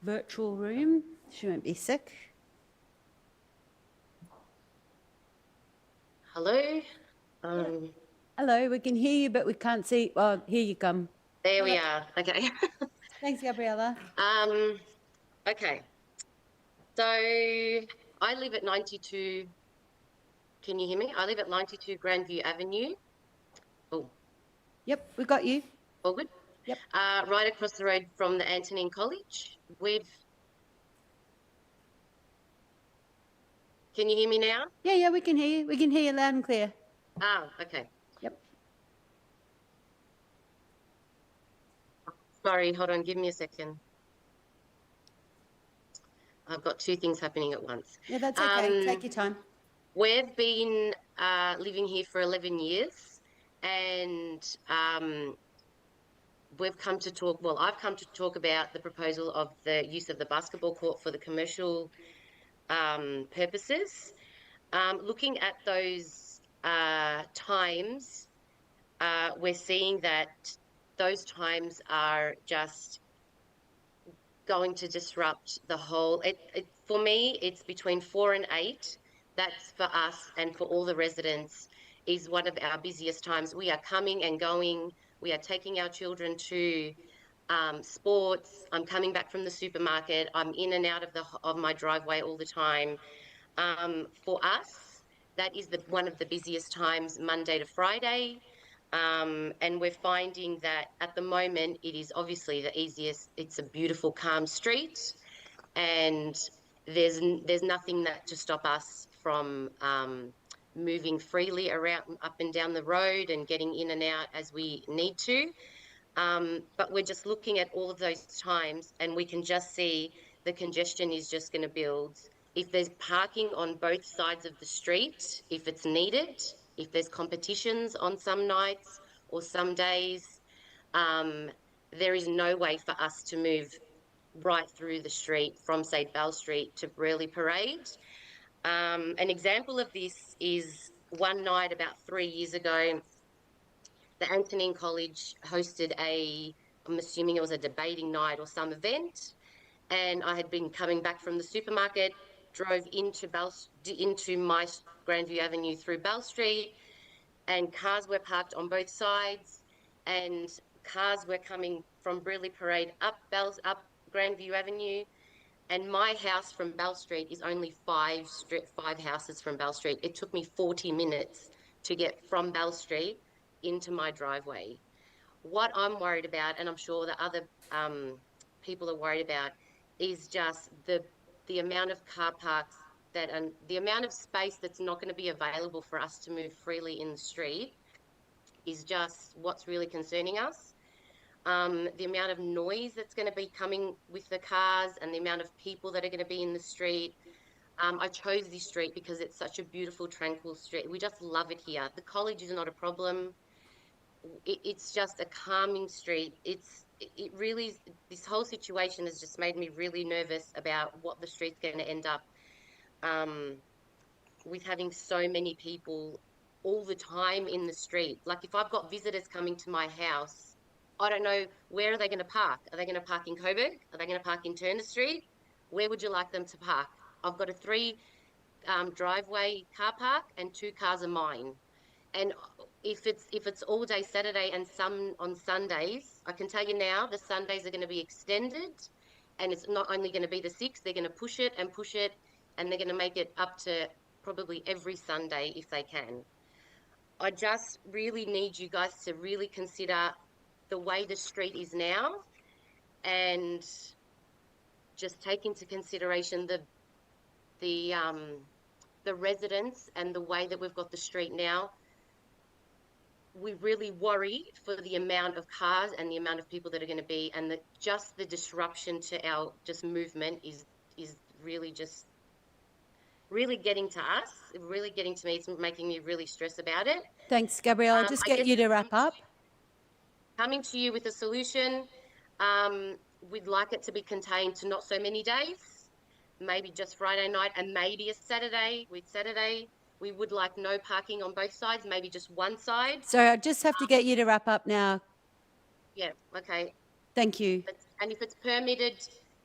virtual room. She won't be sick. Hello. Hello, we can hear you, but we can't see. Oh, here you come. There we are. Okay. Thanks, Gabriella. Okay. So I live at 92. Can you hear me? I live at 92 Grandview Avenue. Oh. Yep, we got you. All good? Yep. Right across the road from the Antonine College. Can you hear me now? Yeah, we can hear you. We can hear you loud and clear. Oh, okay. Yep. Sorry, hold on, give me a second. I've got two things happening at once. Yeah, that's okay. Take your time. We've been living here for 11 years and we've come to talk, well, I've come to talk about the proposal of the use of the basketball court for the commercial purposes. Looking at those times, we're seeing that those times are just going to disrupt the whole. For me, it's between 4 and 8. That's for us and for all the residents is one of our busiest times. We are coming and going. We are taking our children to sports. I'm coming back from the supermarket. I'm in and out of my driveway all the time. For us, that is one of the busiest times, Monday to Friday. And we're finding that at the moment, it is obviously the easiest. It's a beautiful, calm street, and there's nothing that to stop us from moving freely around, up and down the road, and getting in and out as we need to. But we're just looking at all of those times, and we can just see the congestion is just going to build. If there's parking on both sides of the street, if it's needed, if there's competitions on some nights or some days, there is no way for us to move right through the street from, say, Bell Street to Burleigh Parade. An example of this is one night about 3 years ago, the Antonine College hosted I'm assuming it was a debating night or some event, and I had been coming back from the supermarket, drove into my Grandview Avenue through Bell Street, and cars were parked on both sides, and cars were coming from Burleigh Parade up Grandview Avenue, and my house from Bell Street is only five houses from Bell Street. It took me 40 minutes to get from Bell Street into my driveway. What I'm worried about, and I'm sure that other people are worried about, is just the amount of car parks and the amount of space that's not going to be available for us to move freely in the street is just what's really concerning us. The amount of noise that's going to be coming with the cars and the amount of people that are going to be in the street. I chose this street because it's such a beautiful, tranquil street. We just love it here. The college is not a problem. It's just a calming street. It really, this whole situation has just made me really nervous about what the street's going to end up with, having so many people all the time in the street. Like if I've got visitors coming to my house, I don't know, where are they going to park? Are they going to park in Coburg? Are they going to park in Turner Street? Where would you like them to park? I've got a 3 driveway car park and 2 cars are mine. And if it's all day Saturday and some on Sundays, I can tell you now the Sundays are going to be extended, and it's not only going to be the 6, they're going to push it, and they're going to make it up to probably every Sunday if they can. I just really need you guys to really consider the way the street is now, and just take into consideration the residents and the way that we've got the street now. We really worry for the amount of cars and the amount of people that are going to be, and just the disruption to our movement is really just really getting to us, really getting to me. It's making me really stress about it. Thanks, Gabrielle. I'll just get you to wrap up. Coming to you with a solution, we'd like it to be contained to not so many days, maybe just Friday night and maybe a Saturday. We would like no parking on both sides, maybe just one side. So I just have to get you to wrap up now. Yeah, okay. Thank you. And if it's permitted,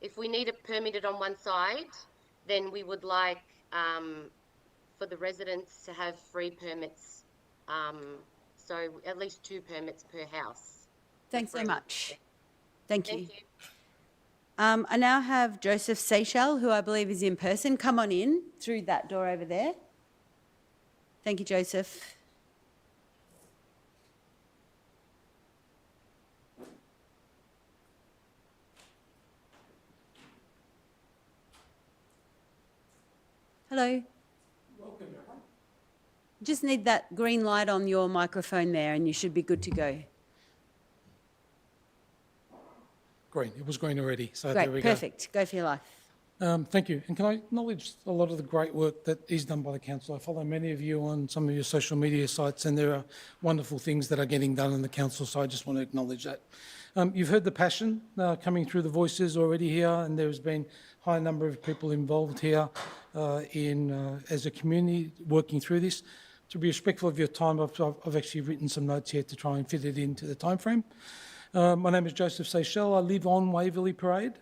if we need it permitted on one side, then we would like for the residents to have free permits. So at least 2 permits per house. Thanks so much. Thank you. I now have Joseph Seychelles, who I believe is in person. Come on in through that door over there. Thank you, Joseph. Hello. just need that green light on your microphone there and you should be good to go. Green. It was green already, so Great, there we go. perfect. Go for your life. Thank you. And can I acknowledge a lot of the great work that is done by the council? I follow many of you on some of your social media sites, and there are wonderful things that are getting done in the council, so I just want to acknowledge that. You've heard the passion coming through the voices already here, and there's been a high number of people involved here as a community working through this. To be respectful of your time, I've actually written some notes here to try and fit it into the time frame. My name is Joseph Seychelles. I live on Waverley Parade,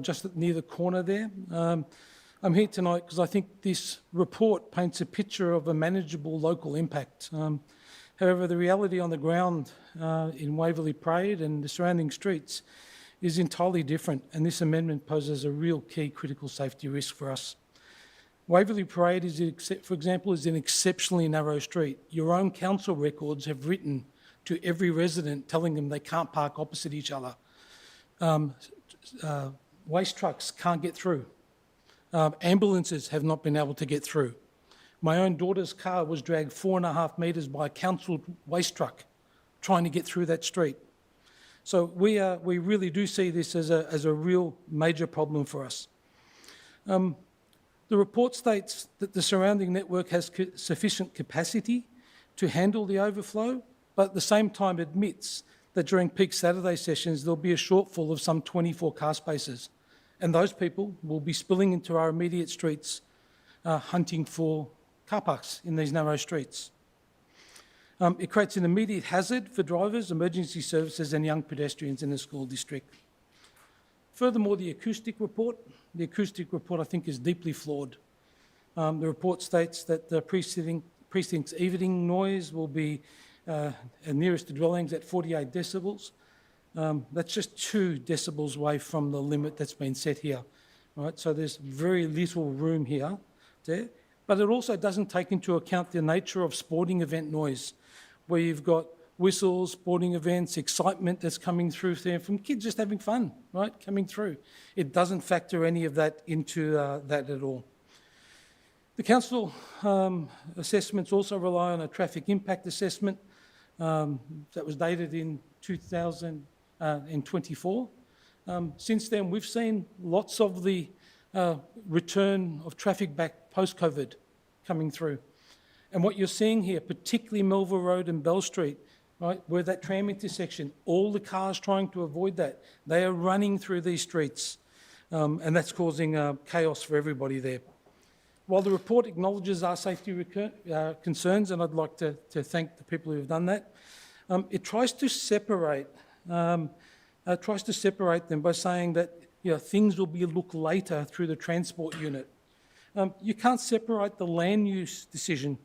just near the corner there. I'm here tonight because I think this report paints a picture of a manageable local impact. However, the reality on the ground in Waverley Parade and the surrounding streets is entirely different, and this amendment poses a real key critical safety risk for us. Waverley Parade, for example, is an exceptionally narrow street. Your own council records have written to every resident telling them they can't park opposite each other. Waste trucks can't get through. Ambulances have not been able to get through. My own daughter's car was dragged 4.5 metres by a council waste truck trying to get through that street. So we really do see this as a real major problem for us. The report states that the surrounding network has sufficient capacity to handle the overflow, but at the same time admits that during peak Saturday sessions, there'll be a shortfall of some 24 car spaces. And those people will be spilling into our immediate streets, hunting for car parks in these narrow streets. It creates an immediate hazard for drivers, emergency services and young pedestrians in the school district. Furthermore, the acoustic report I think is deeply flawed. The report states that the precinct's evening noise will be nearest to dwellings at 48 decibels. That's just 2 decibels away from the limit that's been set here. Right? So there's very little room here. There. But it also doesn't take into account the nature of sporting event noise, where you've got whistles, sporting events, excitement that's coming through there from kids just having fun, right, coming through. It doesn't factor any of that into that at all. The council assessments also rely on a traffic impact assessment that was dated in 2024. Since then, we've seen lots of the return of traffic back post-COVID coming through. And what you're seeing here, particularly Melville Road and Bell Street, right, where that tram intersection, all the cars trying to avoid that, they are running through these streets, and that's causing chaos for everybody there. While the report acknowledges our safety concerns, and I'd like to thank the people who have done that, it tries to separate them by saying that things will be looked later through the transport unit. You can't separate the land use decision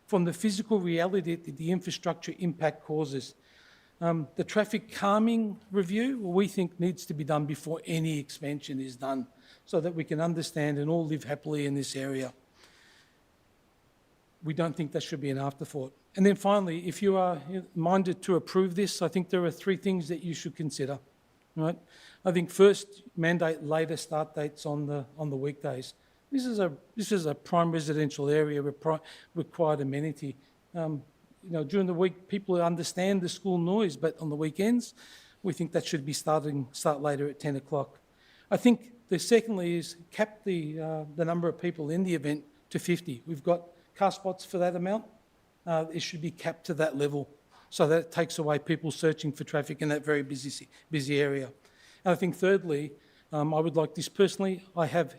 from the physical reality that the infrastructure impact causes. The traffic calming review, we think needs to be done before any expansion is done, so that we can understand and all live happily in this area. We don't think that should be an afterthought. And then finally, if you are minded to approve this, I think there are 3 things that you should consider. Right? I think first, mandate later start dates on the weekdays. This is a prime residential area with required amenity. During the week, people understand the school noise, but on the weekends, we think that should be start later at 10 o'clock. I think secondly is cap the number of people in the event to 50. We've got car spots for that amount. It should be capped to that level, so that it takes away people searching for traffic in that very busy area. And I think thirdly, I would like this personally. I have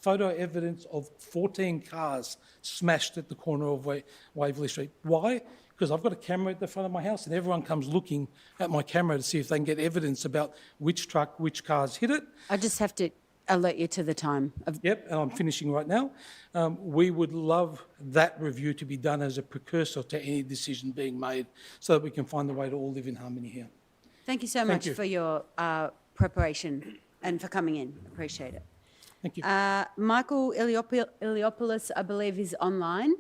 photo evidence of 14 cars smashed at the corner of Waverley Street. Why? Because I've got a camera at the front of my house and everyone comes looking at my camera to see if they can get evidence about which truck, which cars hit it. I just have to alert you to the time. Yep, and I'm finishing right now. We would love that review to be done as a precursor to any decision being made, so that we can find a way to all live in harmony here. Thank you so much for your preparation and for coming in. Appreciate it. Thank you. Michael Iliopoulos, I believe, is online.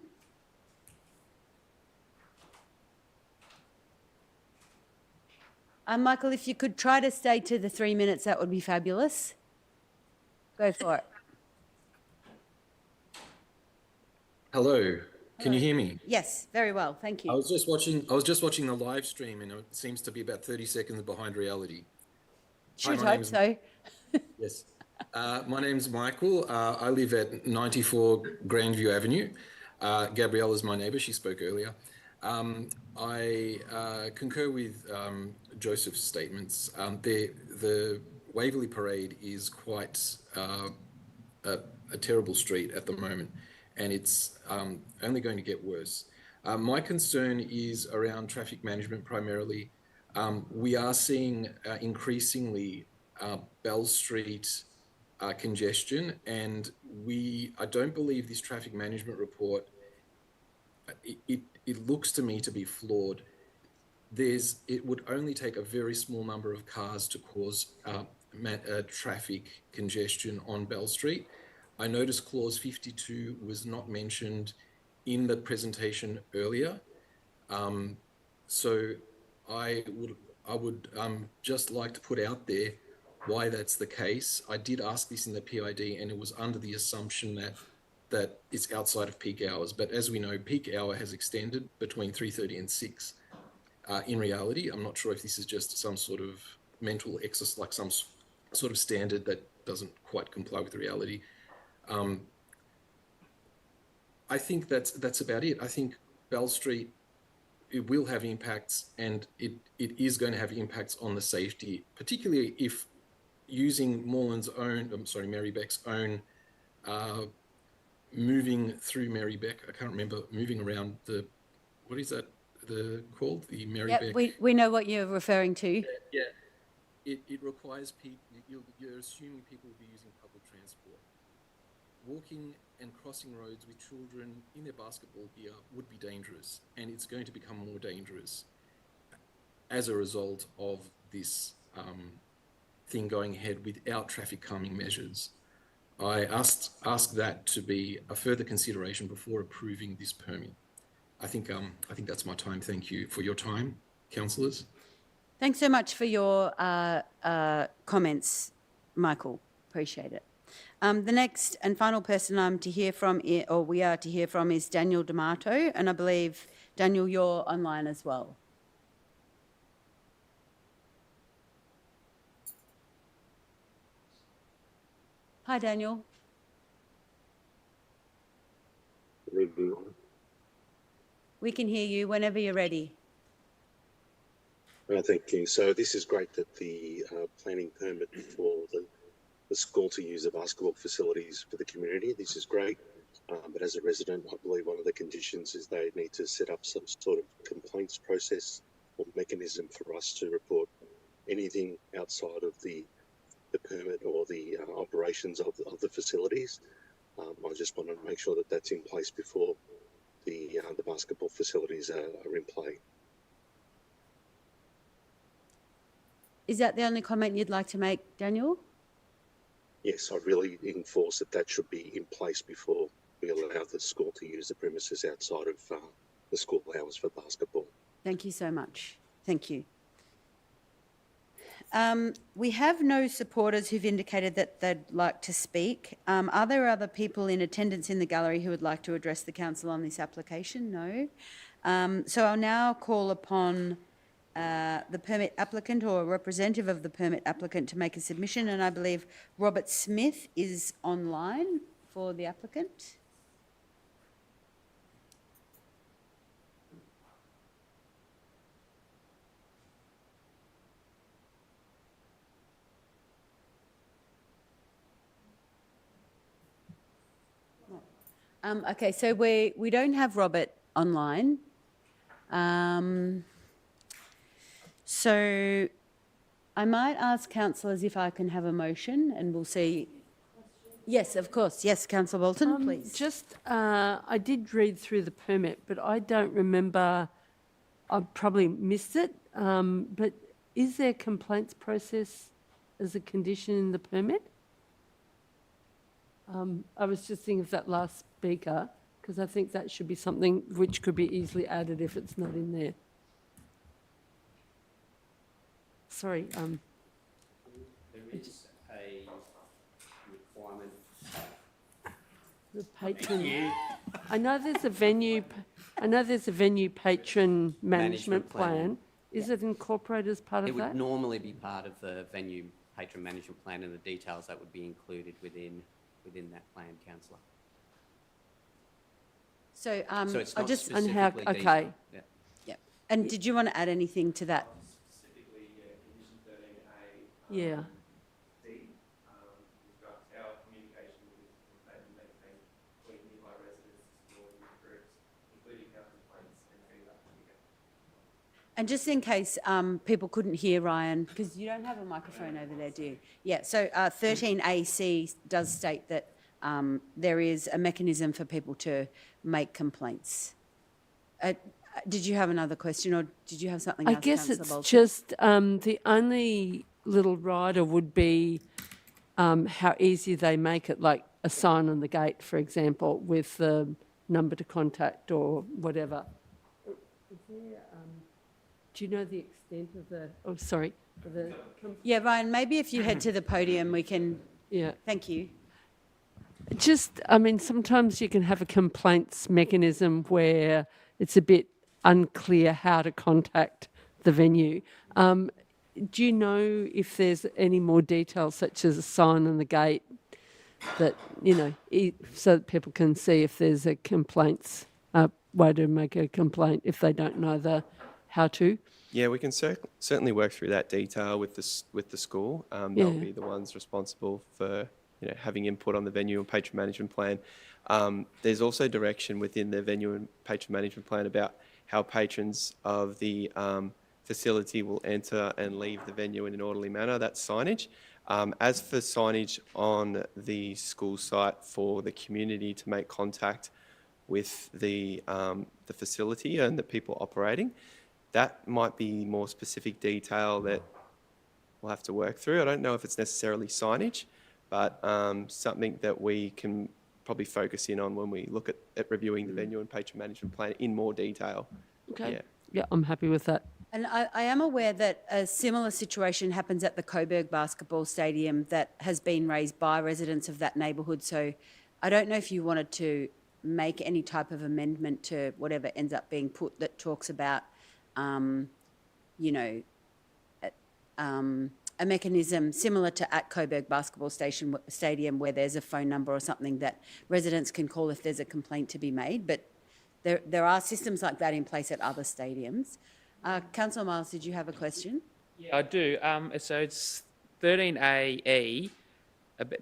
Michael, if you could try to stay to the 3 minutes, that would be fabulous. Go for it. Hello. Can you hear me? Yes, very well. Thank you. I was just watching the live stream, and it seems to be about 30 seconds behind reality. Should my hope name's- so. Yes. My name's Michael. I live at 94 Grandview Avenue. Gabriella's my neighbour. She spoke earlier. I concur with Joseph's statements. The Waverley Parade is quite a terrible street at the moment, and it's only going to get worse. My concern is around traffic management primarily. We are seeing increasingly Bell Street congestion, and I don't believe this traffic management report, it looks to me to be flawed. It would only take a very small number of cars to cause traffic congestion on Bell Street. I noticed clause 52 was not mentioned in the presentation earlier. So I would just like to put out there why that's the case. I did ask this in the PID, and it was under the assumption that it's outside of peak hours. But as we know, peak hour has extended between 3:30 and 6. In reality, I'm not sure if this is just some sort of mental exercise, like some sort of standard that doesn't quite comply with reality. I think that's about it. I think Bell Street, it will have impacts, and it is going to have impacts on the safety, particularly if using Merri-bek's own moving through Merri-bek. I can't remember, moving around what is that called? The Merri-bek. Yeah, we know what you're referring to. Yeah. It requires people, you're assuming people will be using public transport. Walking and crossing roads with children in their basketball gear would be dangerous, and it's going to become more dangerous as a result of this thing going ahead without traffic calming measures. I asked that to be a further consideration before approving this permit. I think that's my time. Thank you for your time, councillors. Thanks so much for your comments, Michael. Appreciate it. The next and final person we are to hear from is Daniel D'Amato, and I believe, Daniel, you're online as well. Hi, Daniel. We can hear you whenever you're ready. Thank you. So this is great that the planning permit for the school to use the basketball facilities for the community. This is great. But as a resident, I believe one of the conditions is they need to set up some sort of complaints process or mechanism for us to report anything outside of the permit or the operations of the facilities. I just want to make sure that that's in place before the basketball facilities are in play. Is that the only comment you'd like to make, Daniel? Yes, I really enforce that should be in place before we allow the school to use the premises outside of the school hours for basketball. Thank you so much. Thank you. We have no supporters who've indicated that they'd like to speak. Are there other people in attendance in the gallery who would like to address the council on this application? No. So I'll now call upon the permit applicant or a representative of the permit applicant to make a submission, and I believe Robert Smith is online for the applicant. Okay, so we don't have Robert online. So I might ask councillors if I can have a motion, and we'll see. Yes, of course. Yes, Councillor Bolton, please. I did read through the permit, but I don't remember. I probably missed it. But is there a complaints process as a condition in the permit? I was just thinking of that last speaker, because I think that should be something which could be easily added if it's not in there. Sorry. There is a requirement The patron. I know there's a venue. I know there's a venue patron management plan. Is it incorporated as part It of would that? normally be part of the venue patron management plan and the details that would be included within that plan, councillor. So, So it's I not just specifically okay. detailed. Yeah. yeah. And did you want to add anything to that? Specifically, condition 13A. Yeah. D, instructs how communication may be maintained between nearby residents, schools and groups, including how complaints and feedback can be gathered. And just in case people couldn't hear Ryan, because you don't have a microphone over there, do you? Yeah, so 13AC does state that there is a mechanism for people to make complaints. Did you have another question, or did you have something else, I guess Councillor it's Bolton? just the only little rider would be how easy they make it, like a sign on the gate, for example, with the number to contact or whatever. Is there, do you know the extent of the? Oh, sorry. Yeah, Ryan, maybe if you head to the podium, we can. Yeah. Thank you. Just, I mean, sometimes you can have a complaints mechanism where it's a bit unclear how to contact the venue. Do you know if there's any more details, such as a sign on the gate, that, you know, so that people can see if there's a complaints way to make a complaint if they don't know the how to? Yeah, we can certainly work through that detail with the school. They'll be the ones responsible for having input on the venue and patron management plan. There's also direction within the venue and patron management plan about how patrons of the facility will enter and leave the venue in an orderly manner. That's signage. As for signage on the school site for the community to make contact with the facility and the people operating, that might be more specific detail that we'll have to work through. I don't know if it's necessarily signage, but something that we can probably focus in on when we look at reviewing the venue and patron management plan in more detail. Okay. Yeah, I'm happy with that. And I am aware that a similar situation happens at the Coburg Basketball Stadium that has been raised by residents of that neighbourhood. So I don't know if you wanted to make any type of amendment to whatever ends up being put that talks about, a mechanism similar to at Coburg Basketball Stadium where there's a phone number or something that residents can call if there's a complaint to be made. But there are systems like that in place at other stadiums. Councillor Miles, did you have a question? Yeah, I do. So it's 13AE,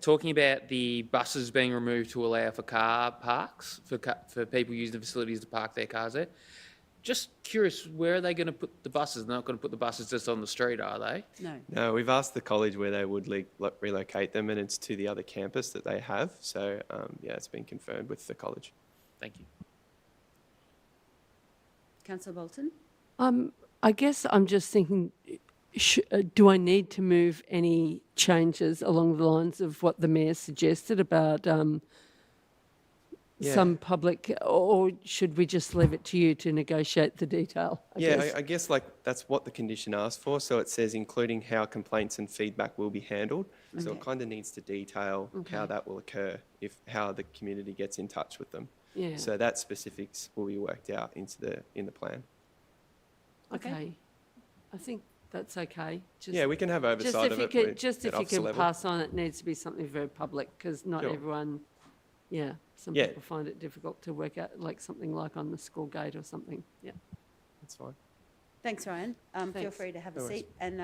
talking about the buses being removed to allow for car parks, for people using the facilities to park their cars there. Just curious, where are they going to put the buses? They're not going to put the buses just on the street, are they? No. No, we've asked the college where they would relocate them, and it's to the other campus that they have. So, yeah, it's been confirmed with the college. Thank you. Councillor Bolton? I guess I'm just thinking, do I need to move any changes along the lines of what the Mayor suggested about some public, or should we just leave it to you to negotiate the detail? I guess like that's what the condition asked for. So it says including how complaints and feedback will be handled. Okay. So it kind of needs to detail how that will occur, how the community gets in touch with them. Yeah. So that specifics will be worked out in the plan. Okay. I think that's okay. Yeah, we can have oversight of it. If you can pass on, it needs to be something very public, because not everyone, some people find it difficult to work out, like something like on the school gate or something. Yeah. That's fine. Thanks, Ryan. Feel free to have a seat. And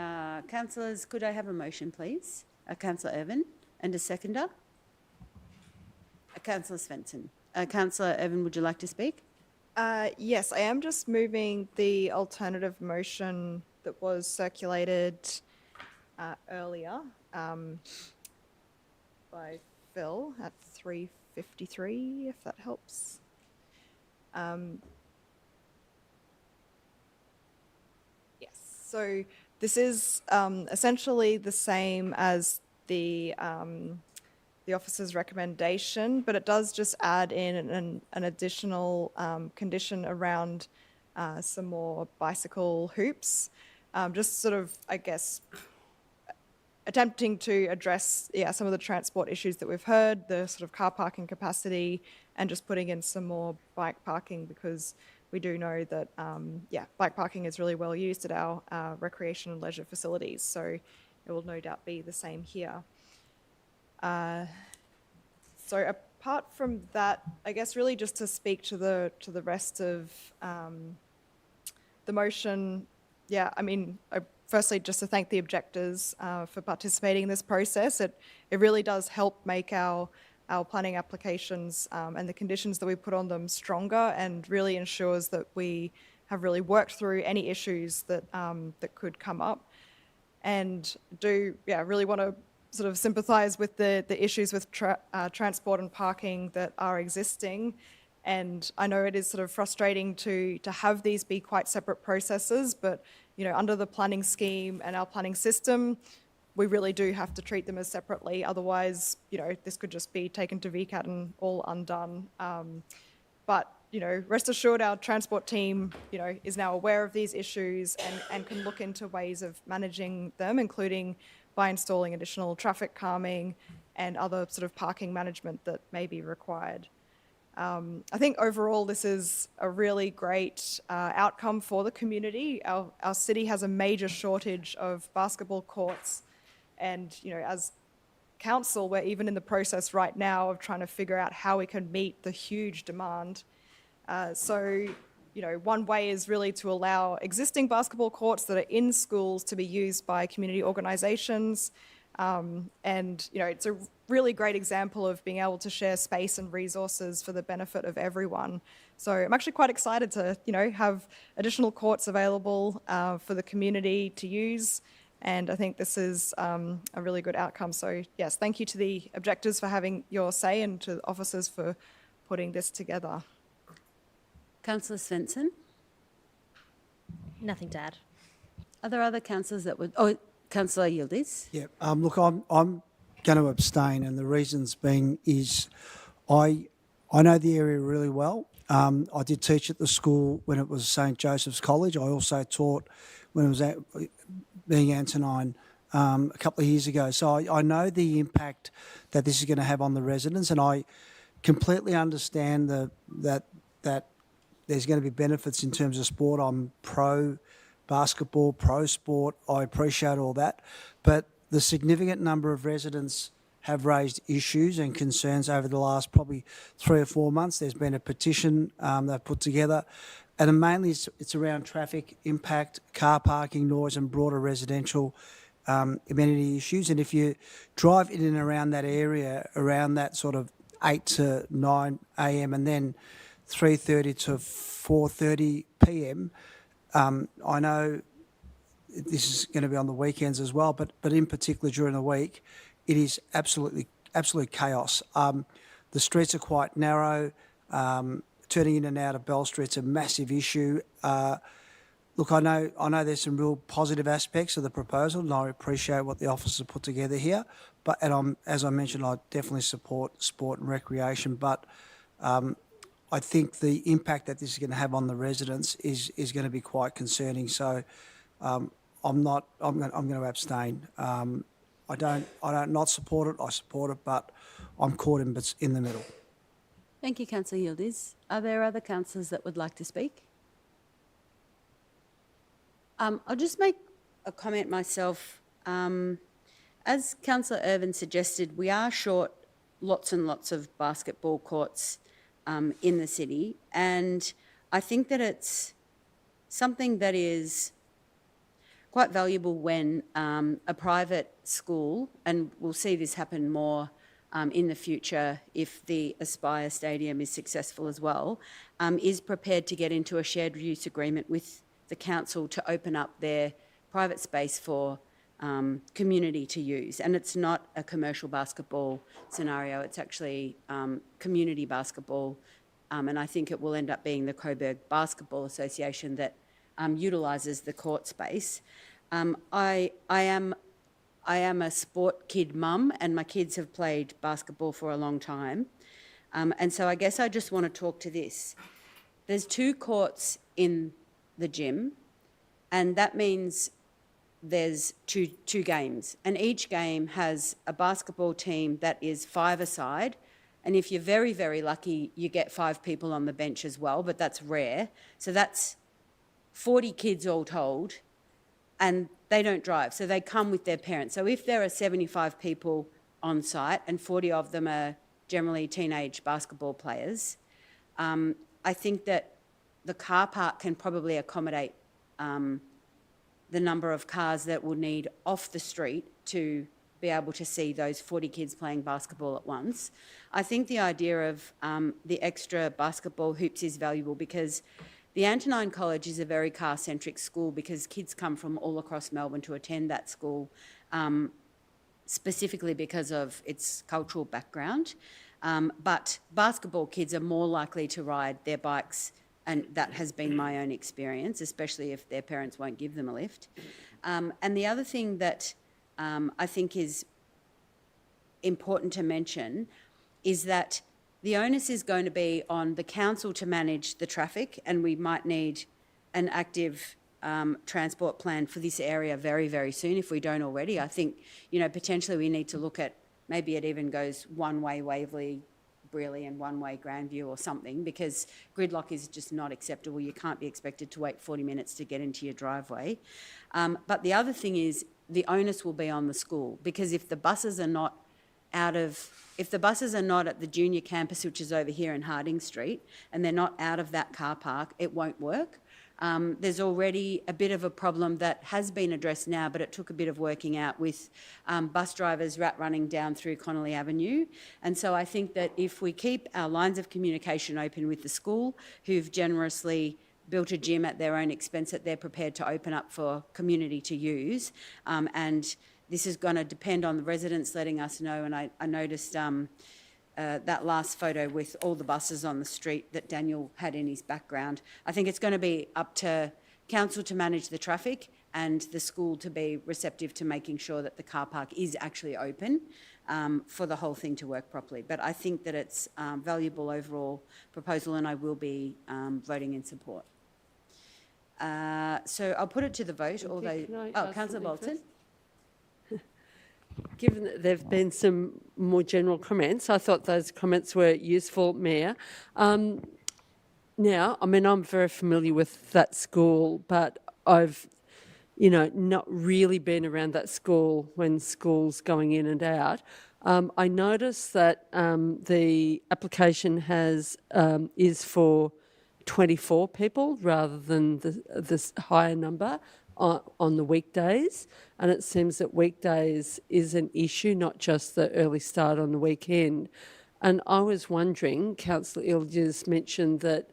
councillors, could I have a motion, please? Councillor Irvin, and a seconder? Councillor Svensson. Councillor Irvin, would you like to speak? Yes, I am just moving the alternative motion that was circulated earlier by Phil at 3:53, if that helps. Yes, so this is essentially the same as the officer's recommendation, but it does just add in an additional condition around some more bicycle hoops. Just sort of, I guess, attempting to address some of the transport issues that we've heard, the sort of car parking capacity, and just putting in some more bike parking, because we do know that bike parking is really well used at our recreation and leisure facilities. So it will no doubt be the same here. So apart from that, I guess really just to speak to the rest of the motion. Yeah, I mean, firstly, just to thank the objectors for participating in this process. It really does help make our planning applications and the conditions that we put on them stronger, and really ensures that we have really worked through any issues that that could come up. And really want to sort of sympathise with the issues with transport and parking that are existing. And I know it is sort of frustrating to have these be quite separate processes, but under the planning scheme and our planning system, we really do have to treat them as separately. Otherwise, this could just be taken to VCAT and all undone. But rest assured, our transport team, is now aware of these issues and can look into ways of managing them, including by installing additional traffic calming and other sort of parking management that may be required. I think overall this is a really great outcome for the community. Our city has a major shortage of basketball courts, and as council, we're even in the process right now of trying to figure out how we can meet the huge demand. So one way is really to allow existing basketball courts that are in schools to be used by community organisations. And it's a really great example of being able to share space and resources for the benefit of everyone. So I'm actually quite excited to, have additional courts available for the community to use. And I think this is a really good outcome. So yes, thank you to the objectors for having your say, and to the officers for putting this together. Councillor Svensson? Nothing to add. Are there other councillors that would... Oh, Councillor Yildiz? Yeah, look, I'm going to abstain, and the reasons being is I know the area really well. I did teach at the school when it was St Joseph's College. I also taught when it was being Antonine a couple of years ago. So I know the impact that this is going to have on the residents, and I completely understand that there's going to be benefits in terms of sport. I'm pro basketball, pro sport. I appreciate all that, but the significant number of residents have raised issues and concerns over the last probably 3 or 4 months. There's been a petition they've put together, and mainly it's around traffic impact, car parking, noise, and broader residential amenity issues. And if you drive in and around that area, around that sort of 8 to 9 a.m. and then 3:30 to 4:30 p.m., I know this is going to be on the weekends as well, but in particular during the week, it is absolute chaos. The streets are quite narrow. Turning in and out of Bell Street's a massive issue. Look, I know there's some real positive aspects of the proposal, and I appreciate what the officers have put together here. As I mentioned, I definitely support sport and recreation, but I think the impact that this is going to have on the residents is going to be quite concerning. So I'm going to abstain. I don't not support it. I support it, but I'm caught in the middle. Thank you, Councillor Yildiz. Are there other councillors that would like to speak? I'll just make a comment myself. As Councillor Irvin suggested, we are short lots and lots of basketball courts in the city, and I think that it's something that is quite valuable when a private school, and we'll see this happen more in the future if the Aspire Stadium is successful as well, is prepared to get into a shared use agreement with the council to open up their private space for community to use. And it's not a commercial basketball scenario, it's actually community basketball. And I think it will end up being the Coburg Basketball Association that utilises the court space. I am a sport kid mum, and my kids have played basketball for a long time. And so I guess I just want to talk to this. There's 2 courts in the gym, and that means there's two games, and each game has a basketball team that is 5 aside, and if you're very, very lucky, you get 5 people on the bench as well, but that's rare. So that's 40 kids all told, and they don't drive, so they come with their parents. So if there are 75 people on site and 40 of them are generally teenage basketball players, I think that the car park can probably accommodate the number of cars that will need off the street to be able to see those 40 kids playing basketball at once. I think the idea of the extra basketball hoops is valuable because the Antonine College is a very car-centric school because kids come from all across Melbourne to attend that school, specifically because of its cultural background. But basketball kids are more likely to ride their bikes, and that has been my own experience, especially if their parents won't give them a lift. And the other thing that I think is important to mention is that the onus is going to be on the council to manage the traffic, and we might need an active transport plan for this area very, very soon if we don't already. I think, potentially we need to look at maybe it even goes one-way Waverley, Brearley and one-way Grandview or something, because gridlock is just not acceptable. You can't be expected to wait 40 minutes to get into your driveway. But the other thing is the onus will be on the school, because if the buses are not at the junior campus, which is over here in Harding Street, and they're not out of that car park, it won't work. There's already a bit of a problem that has been addressed now, but it took a bit of working out with bus drivers rat running down through Connolly Avenue. And so I think that if we keep our lines of communication open with the school, who've generously built a gym at their own expense that they're prepared to open up for community to use, and this is going to depend on the residents letting us know. And I noticed that last photo with all the buses on the street that Daniel had in his background. I think it's going to be up to council to manage the traffic and the school to be receptive to making sure that the car park is actually open for the whole thing to work properly. But I think that it's a valuable overall proposal, and I will be voting in support. So I'll put it to the vote. Councillor Bolton. Given that there have been some more general comments, I thought those comments were useful, Mayor. Now, I'm very familiar with that school, but I've, not really been around that school when school's going in and out. I noticed that the application is for 24 people rather than this higher number on the weekdays, and it seems that weekdays is an issue, not just the early start on the weekend. And I was wondering, Councillor Ilges mentioned that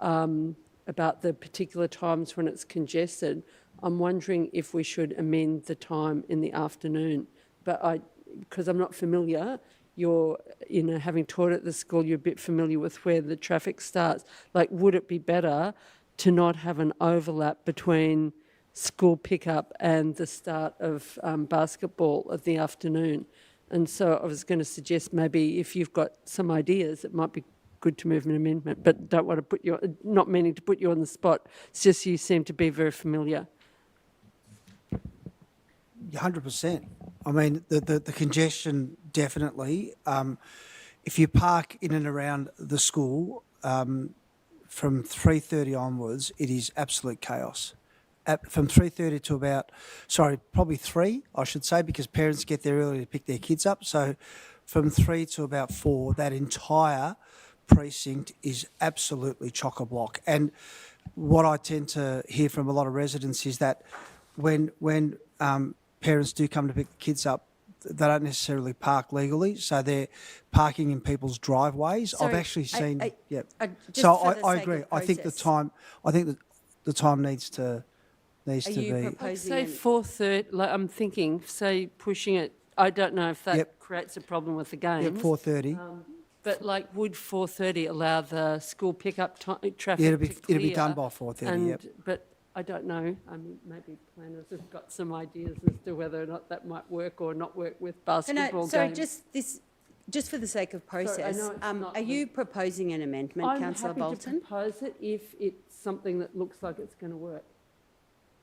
about the particular times when it's congested. I'm wondering if we should amend the time in the afternoon. But because I'm not familiar, having taught at the school, you're a bit familiar with where the traffic starts. Would it be better to not have an overlap between school pickup and the start of basketball of the afternoon? And so I was going to suggest maybe if you've got some ideas, it might be good to move an amendment, but don't want to not meaning to put you on the spot. It's just you seem to be very familiar. 100%. The congestion, definitely. If you park in and around the school from 3:30 onwards, it is absolute chaos. From 3:30 to probably 3, I should say, because parents get there early to pick their kids up. So from 3 to about 4, that entire precinct is absolutely chock-a-block. And what I tend to hear from a lot of residents is that when parents do come to pick the kids up, they don't necessarily park legally, so they're parking in people's driveways. Sorry, I've actually seen, so I agree. I think the time needs to be. Say 4:30. I'm thinking, say pushing it. I don't know if that creates a problem with the games. 4:30. But would 4:30 allow the school pickup traffic? Yeah, to clear? it'll be done by 4:30. But I don't know. Maybe planners have got some ideas as to whether or not that might work or not work with basketball games. Just for the sake of process, are you proposing an amendment, Councillor Bolton? I'm happy to propose it if it's something that looks like it's going to work.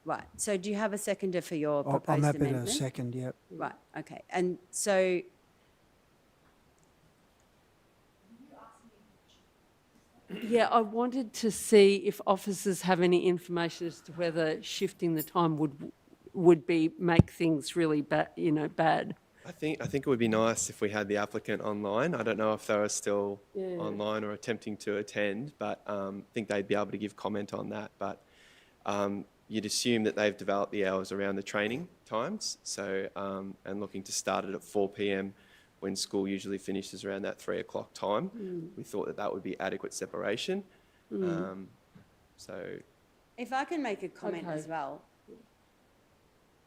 Right. So do you have a seconder for your proposed I'm happy amendment? to second, yep. Right. Okay. And so Yeah, I wanted to see if officers have any information as to whether shifting the time would make things really bad, bad. I think it would be nice if we had the applicant online. I don't know if they are still online or attempting to attend, but I think they'd be able to give comment on that. But you'd assume that they've developed the hours around the training times, so and looking to start it at 4 p.m. when school usually finishes around that 3 o'clock time. We thought that would be adequate separation. So, if I can make a comment as well.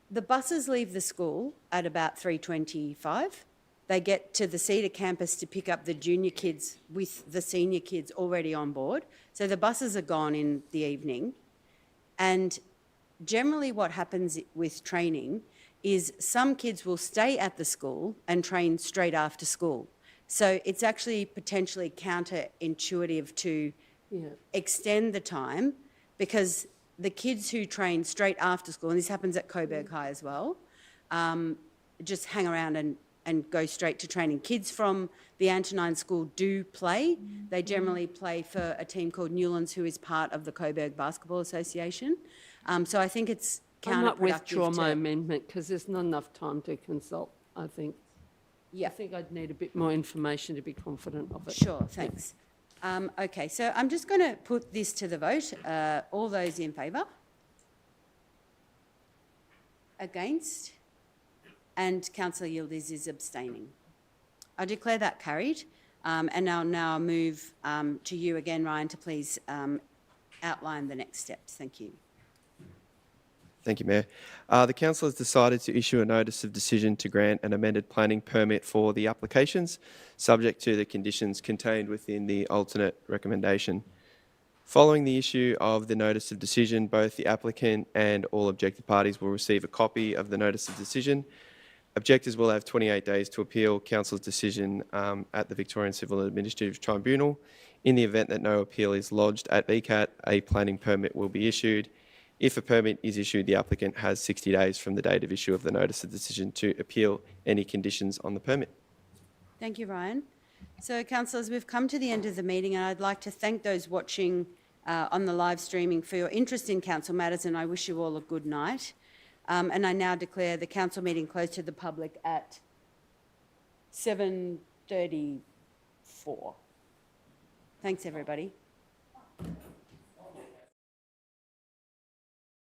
The buses leave the school at about 3:25. They get to the Cedar campus to pick up the junior kids with the senior kids already on board. So the buses are gone in the evening. And generally what happens with training is some kids will stay at the school and train straight after school. So it's actually potentially counterintuitive to extend the time, because the kids who train straight after school, and this happens at Coburg High as well, just hang around and go straight to training. Kids from the Antonine School do play. They generally play for a team called Newlands, who is part of the Coburg Basketball Association. So I think it's counterproductive. I might withdraw my amendment because there's not enough time to consult, I think. Yeah. I think I'd need a bit more information to be confident of it. Sure, thanks. Okay, so I'm just going to put this to the vote. All those in favour? Against? And Councillor Yildiz is abstaining. I declare that carried. And I'll now move to you again, Ryan, to please outline the next steps. Thank you. thank you, Mayor. The Council has decided to issue a notice of decision to grant an amended planning permit for the applications, subject to the conditions contained within the alternate recommendation. Following the issue of the notice of decision, both the applicant and all objective parties will receive a copy of the notice of decision. Objectors will have 28 days to appeal Council's decision at the Victorian Civil and Administrative Tribunal. In the event that no appeal is lodged at VCAT, a planning permit will be issued. If a permit is issued, the applicant has 60 days from the date of issue of the notice of decision to appeal any conditions on the permit. Thank you, Ryan. So, councillors, we've come to the end of the meeting, and I'd like to thank those watching on the live streaming for your interest in council matters, and I wish you all a good night. And I now declare the council meeting closed to the public at 7:34. Thanks, everybody.